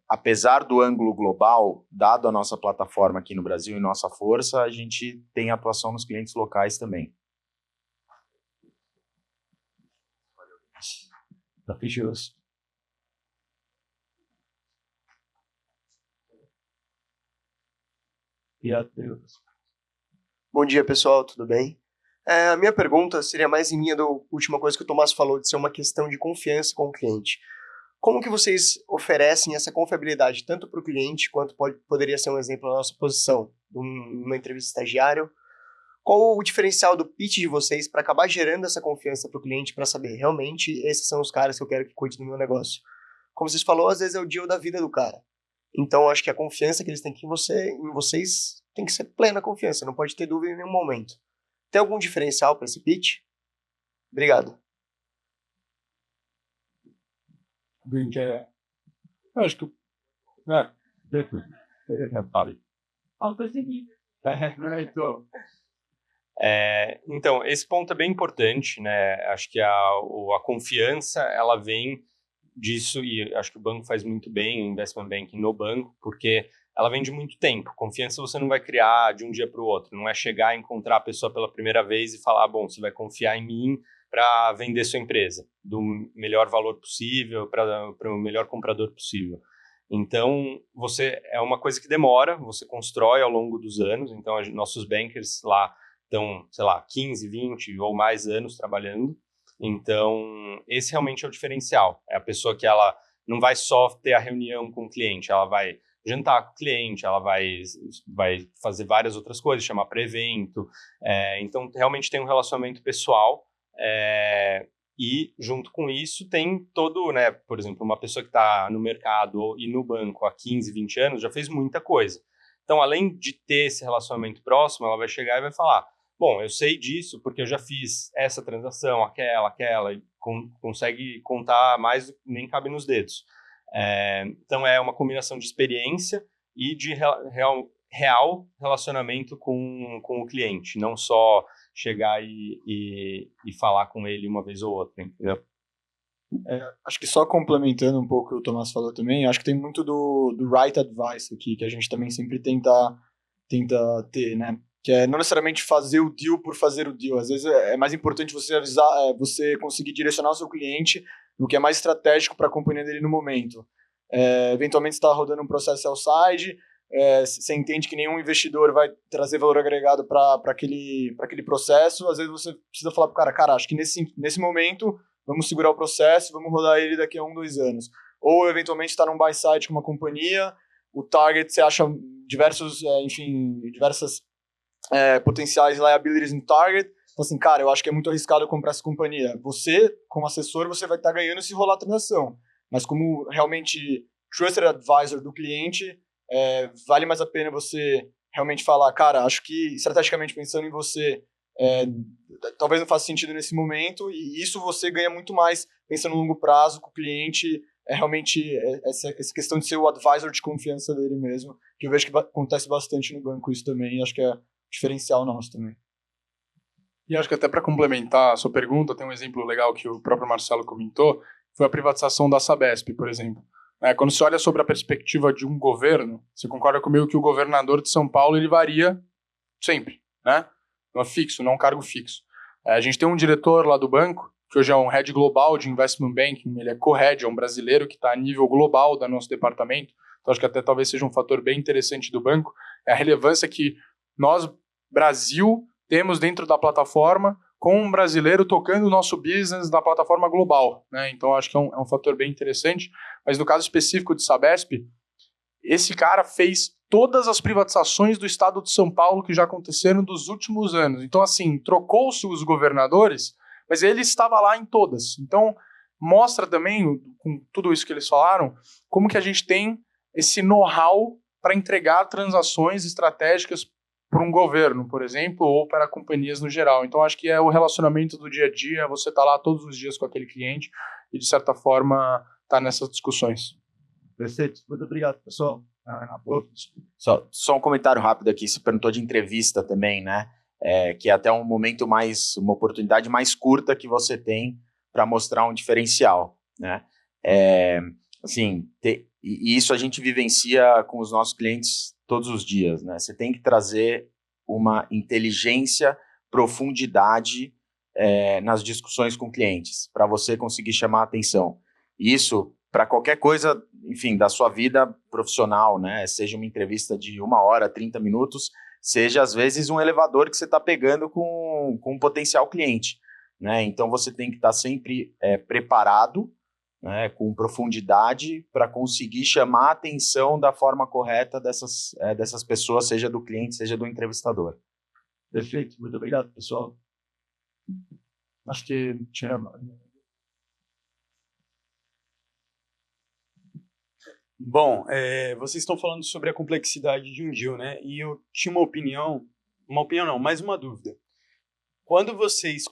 apesar do ângulo global, dado a nossa plataforma aqui no Brasil e nossa força, a gente tem atuação nos clientes locais também.
Bom dia, pessoal, tudo bem? A minha pergunta seria mais em linha da última coisa que o Tomás falou, de ser uma questão de confiança com o cliente. Como que vocês oferecem essa confiabilidade, tanto para o cliente, quanto poderia ser um exemplo na nossa posição, numa entrevista estagiário? Qual o diferencial do pitch de vocês para acabar gerando essa confiança para o cliente, para saber, realmente, esses são os caras que eu quero que cuidem do meu negócio? Como vocês falou, às vezes é o deal da vida do cara. Então, acho que a confiança que eles têm em vocês tem que ser plena confiança, não pode ter dúvida em nenhum momento. Tem algum diferencial para esse pitch? Obrigado.
Eu acho que...
Então, esse ponto é bem importante, né? Acho que a confiança, ela vem disso, e acho que o banco faz muito bem, o investment banking no banco, porque ela vem de muito tempo. Confiança você não vai criar de um dia para o outro, não é chegar e encontrar a pessoa pela primeira vez e falar, bom, você vai confiar em mim para vender sua empresa do melhor valor possível, para o melhor comprador possível. Então, é uma coisa que demora, você constrói ao longo dos anos. Então, nossos bankers lá estão, sei lá, 15, 20 ou mais anos trabalhando. Então, esse realmente é o diferencial. É a pessoa que ela não vai só ter a reunião com o cliente, ela vai jantar com o cliente, ela vai fazer várias outras coisas, chamar para evento. Então, realmente tem um relacionamento pessoal. E, junto com isso, tem todo, né, por exemplo, uma pessoa que está no mercado e no banco há 15, 20 anos já fez muita coisa. Então, além de ter esse relacionamento próximo, ela vai chegar e vai falar, bom, eu sei disso porque eu já fiz essa transação, aquela, e consegue contar mais do que nem cabe nos dedos. Então, é uma combinação de experiência e de real relacionamento com o cliente, não só chegar e falar com ele uma vez ou outra, entendeu?
Acho que só complementando um pouco o que o Tomás falou também, acho que tem muito do right advice aqui, que a gente também sempre tenta ter, né? Que é não necessariamente fazer o deal por fazer o deal. Às vezes é mais importante você avisar, você conseguir direcionar o seu cliente no que é mais estratégico para a companhia dele no momento. Eventualmente você está rodando um processo sell-side, você entende que nenhum investidor vai trazer valor agregado para aquele processo, às vezes você precisa falar para o cara, acho que nesse momento vamos segurar o processo, vamos rodar ele daqui a 1, 2 anos. Ou, eventualmente, está num buy-side com uma companhia, o target, você acha diversas potenciais liabilities no target, então assim, cara, eu acho que é muito arriscado eu comprar essa companhia. Você, como assessor, você vai estar ganhando se rolar a transação, mas como realmente trusted advisor do cliente, vale mais a pena você realmente falar, cara, acho que estrategicamente pensando em você, talvez não faça sentido nesse momento, e isso você ganha muito mais pensando no longo prazo com o cliente, realmente essa questão de ser o advisor de confiança dele mesmo, que eu vejo que acontece bastante no banco isso também, e acho que é diferencial nosso também.
E acho que até para complementar a sua pergunta, tem um exemplo legal que o próprio Marcelo comentou, foi a privatização da Sabesp, por exemplo. Quando você olha sobre a perspectiva de um governo, você concorda comigo que o governador de São Paulo ele varia sempre, né? Não é fixo, não é um cargo fixo. A gente tem um diretor lá do banco, que hoje é um head global de investment banking, ele é co-head, é um brasileiro que está a nível global do nosso departamento, então acho que até talvez seja um fator bem interessante do banco, é a relevância que nós, Brasil, temos dentro da plataforma, com um brasileiro tocando o nosso business na plataforma global, né? Então acho que é um fator bem interessante, mas no caso específico de Sabesp, esse cara fez todas as privatizações do estado de São Paulo que já aconteceram nos últimos anos. Então, assim, trocou-se os governadores, mas ele estava lá em todas. Então, mostra também, com tudo isso que eles falaram, como que a gente tem esse know-how para entregar transações estratégicas para um governo, por exemplo, ou para companhias no geral. Então, acho que é o relacionamento do dia a dia, você tá lá todos os dias com aquele cliente e, de certa forma, tá nessas discussões.
Perfeito. Muito obrigado, pessoal.
Só um comentário rápido aqui, você perguntou de entrevista também, né? Que é até um momento uma oportunidade mais curta que você tem para mostrar um diferencial, né? E isso a gente vivencia com os nossos clientes todos os dias, né? Você tem que trazer uma inteligência, profundidade nas discussões com clientes, para você conseguir chamar a atenção. Isso para qualquer coisa, enfim, da sua vida profissional, né? Seja uma entrevista de 1 hora, 30 minutos, seja às vezes um elevador que você está pegando com um potencial cliente, né? Então você tem que estar sempre preparado, né, com profundidade, para conseguir chamar a atenção da forma correta dessas pessoas, seja do cliente, seja do entrevistador.
Perfeito. Muito obrigado, pessoal.
Acho que tinha...
Bom, vocês estão falando sobre a complexidade de um deal, né? E eu tinha uma opinião não, mais uma dúvida. Quando vocês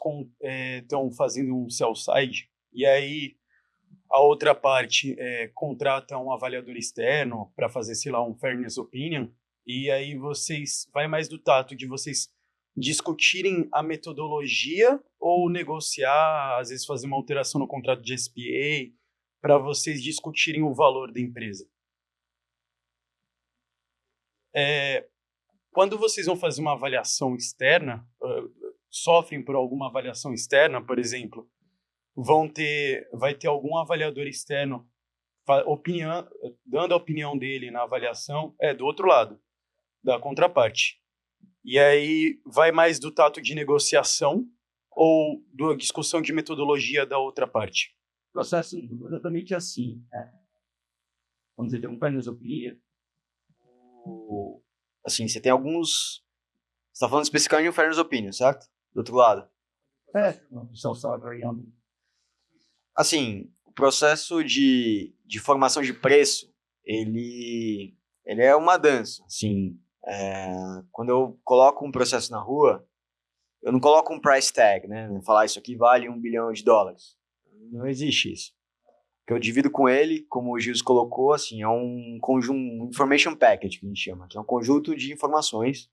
estão fazendo um sell side, e aí a outra parte contrata um avaliador externo para fazer, sei lá, um fairness opinion, e aí vai mais do tato de vocês discutirem a metodologia ou negociar, às vezes fazer uma alteração no contrato de SPA, para vocês discutirem o valor da empresa. Quando vocês vão fazer uma avaliação externa, sofrem por alguma avaliação externa, por exemplo, vai ter algum avaliador externo dando a opinião dele na avaliação, do outro lado, da contraparte. E aí vai mais do tato de negociação ou da discussão de metodologia da outra parte?
O processo é exatamente assim. Quando você tem um fairness opinion,
assim, você tem alguns... Você está falando especificamente de um fairness opinion, certo? Do outro lado. Assim, o processo de formação de preço, ele é uma dança. Assim, quando eu coloco um processo na rua, eu não coloco um price tag, né? Falar isso aqui vale $1 bilhão. Não existe isso. O que eu divido com ele, como o Gilles colocou, assim, é um conjunto, information package, que a gente chama, que é um conjunto de informações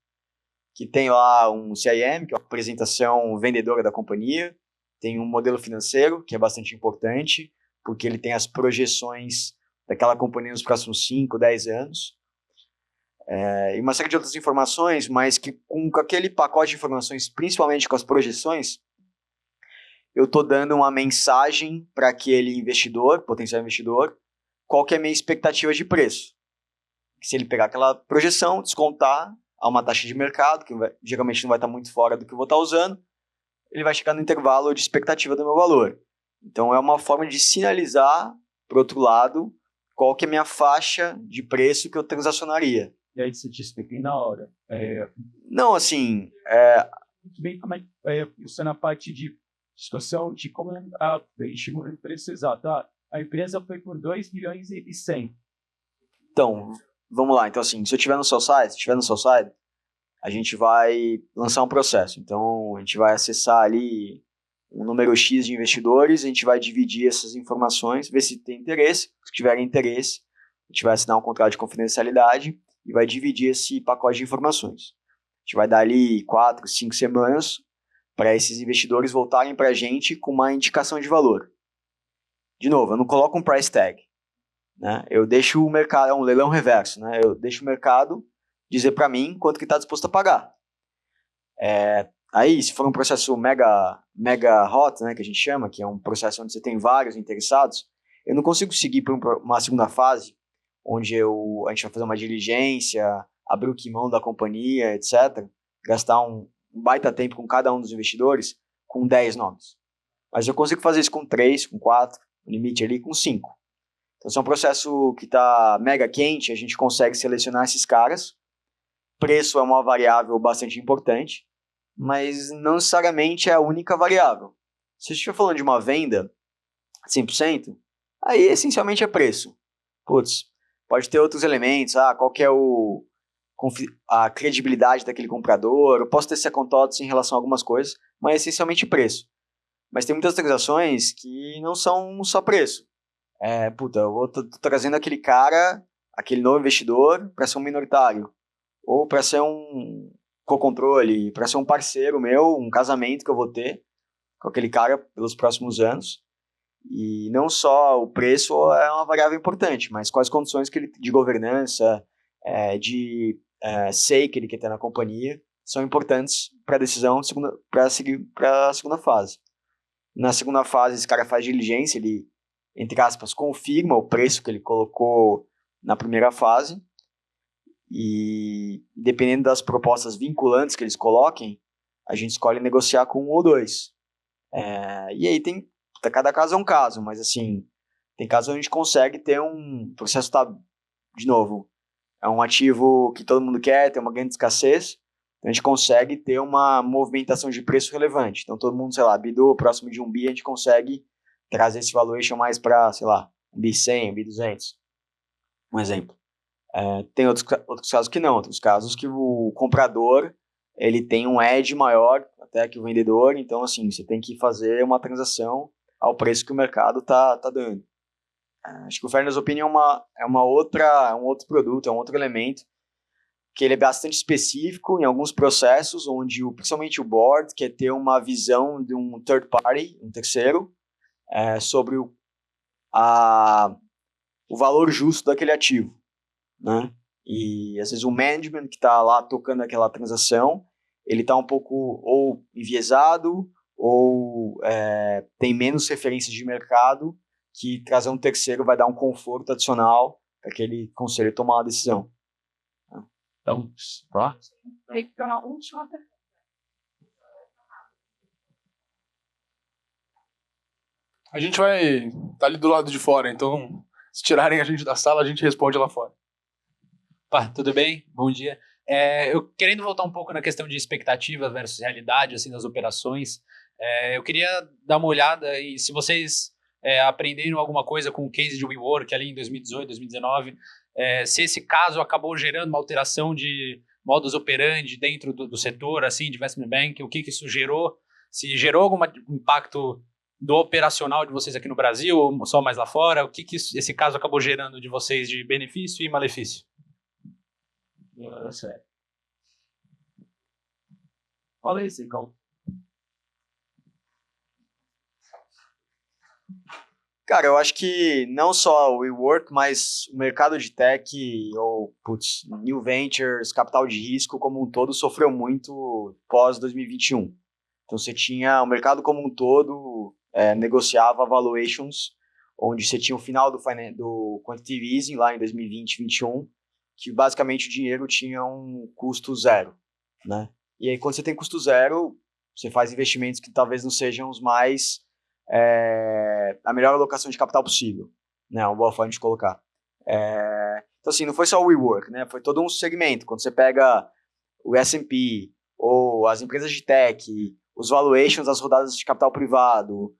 que tem lá um CIM, que é a apresentação vendedora da companhia, tem um modelo financeiro, que é bastante importante, porque ele tem as projeções daquela companhia nos próximos 5, 10 anos, e uma série de outras informações, mas que com aquele pacote de informações, principalmente com as projeções, eu estou dando uma mensagem para aquele investidor, potencial investidor, qual que é a minha expectativa de preço. Se ele pegar aquela projeção, descontar a uma taxa de mercado, que geralmente não vai estar muito fora do que eu vou estar usando, ele vai chegar no intervalo de expectativa do meu valor. Então, é uma forma de sinalizar, para o outro lado, qual que é a minha faixa de preço que eu transacionaria.
E aí você te explica na hora.
Não, assim...
Muito bem, como isso é na parte de discussão de como a gente chegou no preço exato. A empresa foi por 2 milhões e 100.
Então, vamos lá. Então, assim, se eu estiver no sell side, a gente vai lançar um processo. Então, a gente vai acessar ali um número X de investidores, a gente vai dividir essas informações, ver se tem interesse. Se tiver interesse, a gente vai assinar um contrato de confidencialidade e vai dividir esse pacote de informações. A gente vai dar ali 4, 5 semanas para esses investidores voltarem para a gente com uma indicação de valor. De novo, eu não coloco um price tag, né? Eu deixo o mercado, é um leilão reverso, né? Eu deixo o mercado dizer para mim quanto que está disposto a pagar. Aí, se for um processo mega hot, né, que a gente chama, que é um processo onde você tem vários interessados, eu não consigo seguir para uma segunda fase, onde a gente vai fazer uma diligência, abrir o quimão da companhia, etc., gastar um baita tempo com cada um dos investidores, com 10 nomes. Mas eu consigo fazer isso com 3, com 4, o limite ali com 5. Então, se é um processo que está mega quente, a gente consegue selecionar esses caras. Preço é uma variável bastante importante, mas não necessariamente é a única variável. Se a gente estiver falando de uma venda 100%, aí essencialmente é preço. Putz, pode ter outros elementos, qual que é a credibilidade daquele comprador, eu posso ter second thoughts em relação a algumas coisas, mas é essencialmente preço. Mas tem muitas transações que não são só preço. Eu vou trazendo aquele cara, aquele novo investidor, para ser um minoritário, ou para ser um co-controle, para ser um parceiro meu, um casamento que eu vou ter com aquele cara pelos próximos anos. E não só o preço é uma variável importante, mas quais condições que ele, de governança, de say que ele quer ter na companhia, são importantes para a decisão para seguir para a segunda fase. Na segunda fase, esse cara faz diligência, ele, entre aspas, confirma o preço que ele colocou na primeira fase, e dependendo das propostas vinculantes que eles coloquem, a gente escolhe negociar com um ou dois. E aí cada caso é um caso, mas assim, tem casos onde a gente consegue ter um processo, de novo, é um ativo que todo mundo quer, tem uma grande escassez, então a gente consegue ter uma movimentação de preço relevante. Então todo mundo, sei lá, bidou próximo de 1 bi, a gente consegue trazer esse valuation mais para, sei lá, 1 bi 100, 1 bi 200. Um exemplo. Tem outros casos que não, outros casos que o comprador ele tem um edge maior até que o vendedor, então assim, você tem que fazer uma transação ao preço que o mercado tá dando. Acho que o Fairness Opinion é um outro produto, é um outro elemento que ele é bastante específico em alguns processos, onde principalmente o board quer ter uma visão de um third party, um terceiro, sobre o valor justo daquele ativo, né? E às vezes o management que está lá tocando aquela transação, ele está um pouco ou enviesado ou tem menos referências de mercado, que trazer um terceiro vai dar um conforto adicional para aquele conselho tomar uma decisão.
Então, ó.
A gente vai estar ali do lado de fora, então se tirarem a gente da sala, a gente responde lá fora.
Opa, tudo bem? Bom dia. Eu querendo voltar um pouco na questão de expectativa versus realidade, assim, das operações, eu queria dar uma olhada e se vocês aprenderam alguma coisa com o case de WeWork ali em 2018, 2019, se esse caso acabou gerando uma alteração de modus operandi dentro do setor, assim, de investment bank, o que isso gerou, se gerou algum impacto do operacional de vocês aqui no Brasil ou só mais lá fora, o que esse caso acabou gerando de vocês de benefício e malefício? Sério. Fala aí, Cicão.
Cara, eu acho que não só o WeWork, mas o mercado de tech ou new ventures, capital de risco como um todo sofreu muito pós 2021. Então você tinha o mercado como um todo negociava valuations, onde você tinha o final do quantitative easing lá em 2020, 2021, que basicamente o dinheiro tinha um custo zero, né? E aí quando você tem custo zero, você faz investimentos que talvez não sejam os mais a melhor alocação de capital possível, né? Uma boa forma de colocar. Então assim, não foi só o WeWork, né? Foi todo um segmento. Quando você pega o S&P ou as empresas de tech, os valuations das rodadas de capital privado,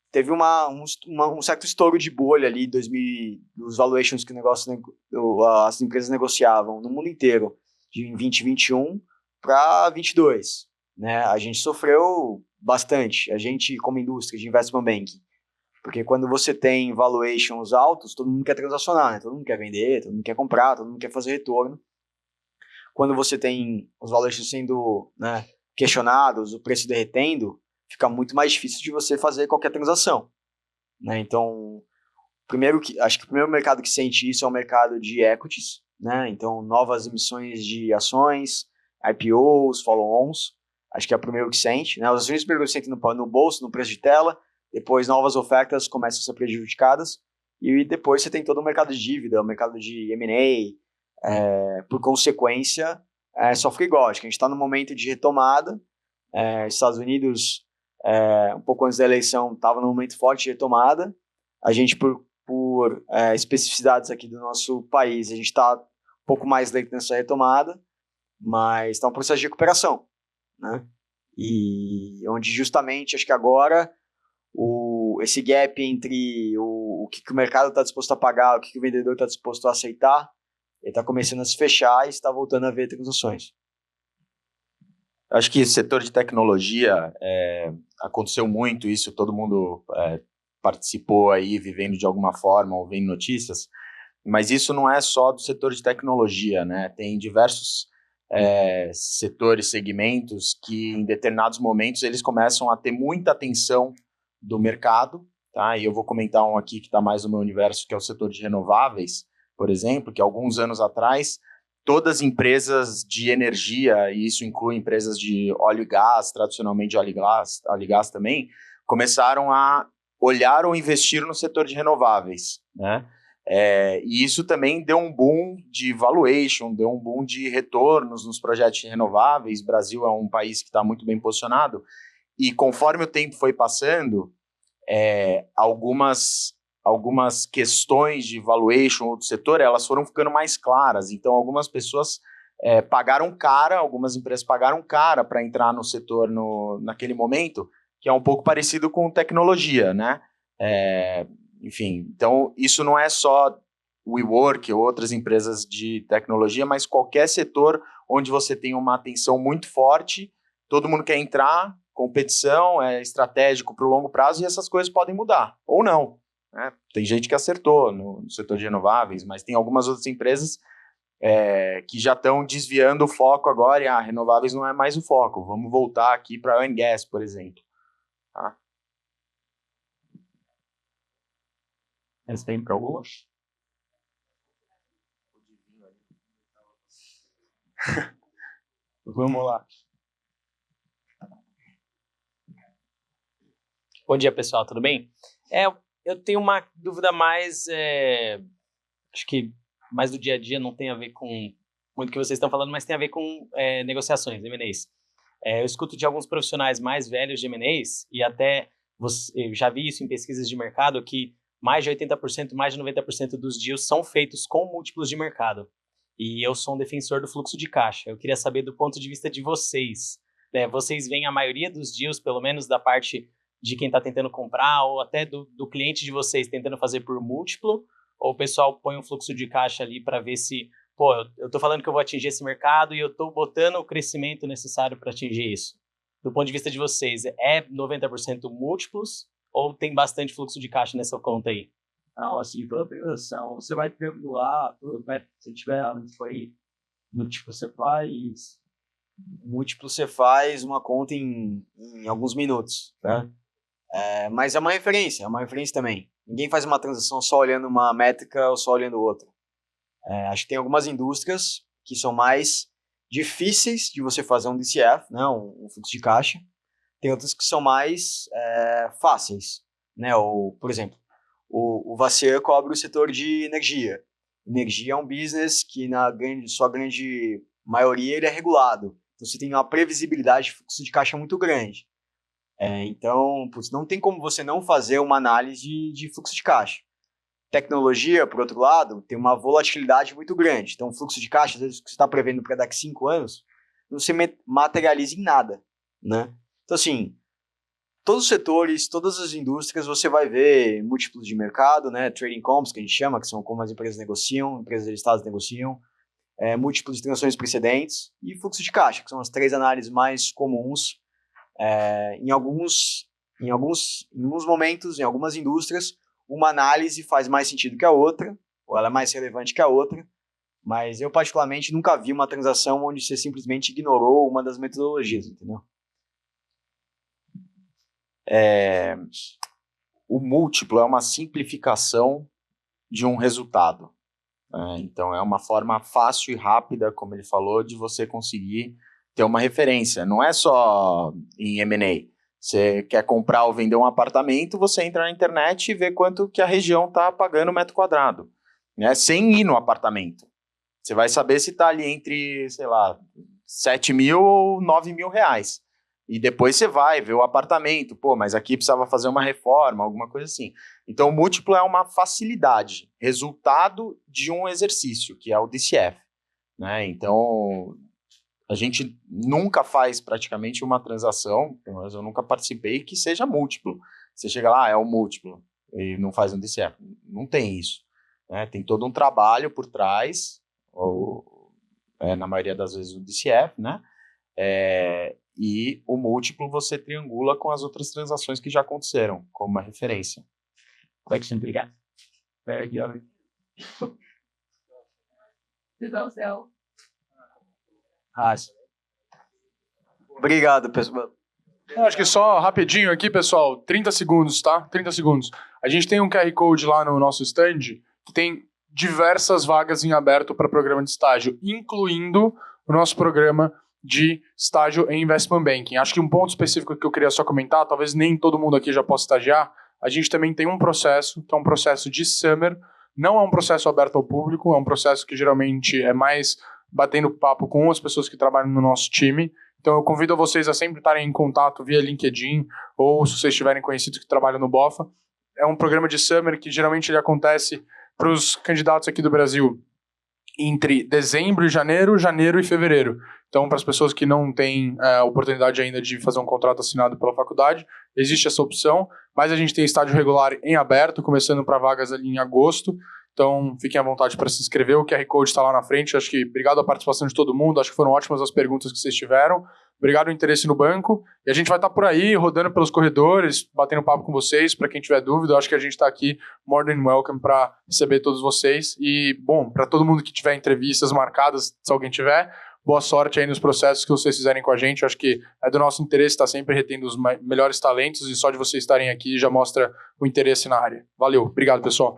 teve um certo estouro de bolha ali dos valuations que as empresas negociavam no mundo inteiro, de 2021 para 2022. Né? A gente sofreu bastante, a gente como indústria de investment banking, porque quando você tem valuations altos, todo mundo quer transacionar, né? Todo mundo quer vender, todo mundo quer comprar, todo mundo quer fazer retorno. Quando você tem os valuations sendo questionados, o preço derretendo, fica muito mais difícil de você fazer qualquer transação, né? Então, acho que o primeiro mercado que sente isso é o mercado de equities, né? Então, novas emissões de ações, IPOs, follow-ons, acho que é o primeiro que sente, né? Os acionistas primeiro sentem no bolso, no preço de tela, depois novas ofertas começam a ser prejudicadas, e depois você tem todo o mercado de dívida, o mercado de M&A, por consequência, sofre igual. Acho que a gente está num momento de retomada. Estados Unidos, um pouco antes da eleição, estava num momento forte de retomada. A gente, por especificidades aqui do nosso país, a gente está um pouco mais lento nessa retomada, mas está um processo de recuperação, né? e onde justamente, acho que agora, esse gap entre o que o mercado está disposto a pagar, o que o vendedor está disposto a aceitar, ele está começando a se fechar e está voltando a ver transações.
Acho que setor de tecnologia, aconteceu muito isso, todo mundo participou aí, vivendo de alguma forma, ou vendo notícias, mas isso não é só do setor de tecnologia, né? Tem diversos setores, segmentos, que em determinados momentos eles começam a ter muita atenção do mercado, tá? E eu vou comentar um aqui que está mais no meu universo, que é o setor de renováveis, por exemplo, que alguns anos atrás todas as empresas de energia, e isso inclui empresas de óleo e gás, tradicionalmente óleo e gás também, começaram a olhar ou investir no setor de renováveis, né? E isso também deu um boom de valuation, deu um boom de retornos nos projetos de renováveis. O Brasil é um país que está muito bem posicionado, e conforme o tempo foi passando, algumas questões de valuation do setor, elas foram ficando mais claras. Então, algumas pessoas pagaram cara, algumas empresas pagaram cara para entrar no setor naquele momento, que é um pouco parecido com tecnologia, né? Enfim, então, isso não é só WeWork ou outras empresas de tecnologia, mas qualquer setor onde você tem uma atenção muito forte, todo mundo quer entrar, competição, é estratégico para o longo prazo, e essas coisas podem mudar, ou não. Tem gente que acertou no setor de renováveis, mas tem algumas outras empresas que já estão desviando o foco agora, e renováveis não é mais o foco, vamos voltar aqui para oil and gas, por exemplo. Tá?
Essa tem para alguns? Vamos lá.
Bom dia, pessoal, tudo bem? Eu tenho uma dúvida mais, acho que mais do dia a dia, não tem a ver com muito o que vocês estão falando, mas tem a ver com negociações, M&As. Eu escuto de alguns profissionais mais velhos de M&As, e até eu já vi isso em pesquisas de mercado, que mais de 80%, mais de 90% dos deals são feitos com múltiplos de mercado. E eu sou um defensor do fluxo de caixa. Eu queria saber do ponto de vista de vocês. Vocês veem a maioria dos deals, pelo menos da parte de quem está tentando comprar, ou até do cliente de vocês tentando fazer por múltiplo, ou o pessoal põe um fluxo de caixa ali para ver se, eu estou falando que eu vou atingir esse mercado e eu estou botando o crescimento necessário para atingir isso. Do ponto de vista de vocês, é 90% múltiplos ou tem bastante fluxo de caixa nessa conta aí?
Não, assim, pela operação, você vai triangular, se tiver foi múltiplo, você faz.
Múltiplo você faz uma conta em alguns minutos, né? Mas é uma referência também. Ninguém faz uma transação só olhando uma métrica ou só olhando outra. Acho que tem algumas indústrias que são mais difíceis de você fazer um DCF, né, um fluxo de caixa. Tem outras que são mais fáceis, né? Ou, por exemplo, o Vacier cobre o setor de energia. Energia é um business que na sua grande maioria ele é regulado. Então você tem uma previsibilidade de fluxo de caixa muito grande. Então, não tem como você não fazer uma análise de fluxo de caixa. Tecnologia, por outro lado, tem uma volatilidade muito grande. Então, o fluxo de caixa, às vezes, que você está prevendo para daqui a 5 anos, não se materializa em nada, né? Então, assim, todos os setores, todas as indústrias, você vai ver múltiplos de mercado, né? Trading comps, que a gente chama, que são como as empresas negociam, empresas listadas negociam, múltiplos de transações precedentes e fluxo de caixa, que são as 3 análises mais comuns. Em alguns momentos, em algumas indústrias, uma análise faz mais sentido que a outra, ou ela é mais relevante que a outra, mas eu particularmente nunca vi uma transação onde você simplesmente ignorou uma das metodologias, entendeu?
O múltiplo é uma simplificação de um resultado. Então, é uma forma fácil e rápida, como ele falou, de você conseguir ter uma referência. Não é só em M&A. Você quer comprar ou vender um apartamento, você entra na internet e vê quanto que a região está pagando metro quadrado, né? Sem ir no apartamento. Você vai saber se está ali entre, sei lá, 7 mil ou 9 mil reais. E depois você vai ver o apartamento. Mas aqui precisava fazer uma reforma, alguma coisa assim. Então, o múltiplo é uma facilidade, resultado de um exercício, que é o DCF, né? Então, A gente nunca faz praticamente uma transação, mas eu nunca participei que seja múltiplo. Você chega lá, é um múltiplo, e não faz um DCF. Não tem isso. Né? Tem todo um trabalho por trás, ou na maioria das vezes o DCF, né? E o múltiplo você triangula com as outras transações que já aconteceram, como uma referência.
Question, obrigado. Very good.
Obrigado, pessoal.
Acho que só rapidinho aqui, pessoal, 30 segundos, tá? 30 segundos. A gente tem um QR Code lá no nosso stand que tem diversas vagas em aberto para programa de estágio, incluindo o nosso programa de estágio em Investment Banking. Acho que um ponto específico que eu queria só comentar, talvez nem todo mundo aqui já possa estagiar, a gente também tem um processo, que é um processo de Summer, não é um processo aberto ao público, é um processo que geralmente é mais batendo papo com as pessoas que trabalham no nosso time. Então eu convido vocês a sempre estarem em contato via LinkedIn, ou se vocês tiverem conhecidos que trabalham no BOFA. É um programa de Summer que geralmente ele acontece para os candidatos aqui do Brasil entre dezembro e janeiro e fevereiro. Então, para as pessoas que não têm a oportunidade ainda de fazer um contrato assinado pela faculdade, existe essa opção, mas a gente tem estágio regular em aberto, começando para vagas ali em agosto. Então, fiquem à vontade para se inscrever, o QR Code está lá na frente. Acho que, obrigado a participação de todo mundo, acho que foram ótimas as perguntas que vocês tiveram. Obrigado o interesse no banco. E a gente vai estar por aí, rodando pelos corredores, batendo papo com vocês. Para quem tiver dúvida, eu acho que a gente está aqui, more than welcome, para receber todos vocês. E, bom, para todo mundo que tiver entrevistas marcadas, se alguém tiver, boa sorte aí nos processos que vocês fizerem com a gente. Eu acho que é do nosso interesse estar sempre retendo os melhores talentos, e só de vocês estarem aqui já mostra o interesse na área. Valeu, obrigado, pessoal.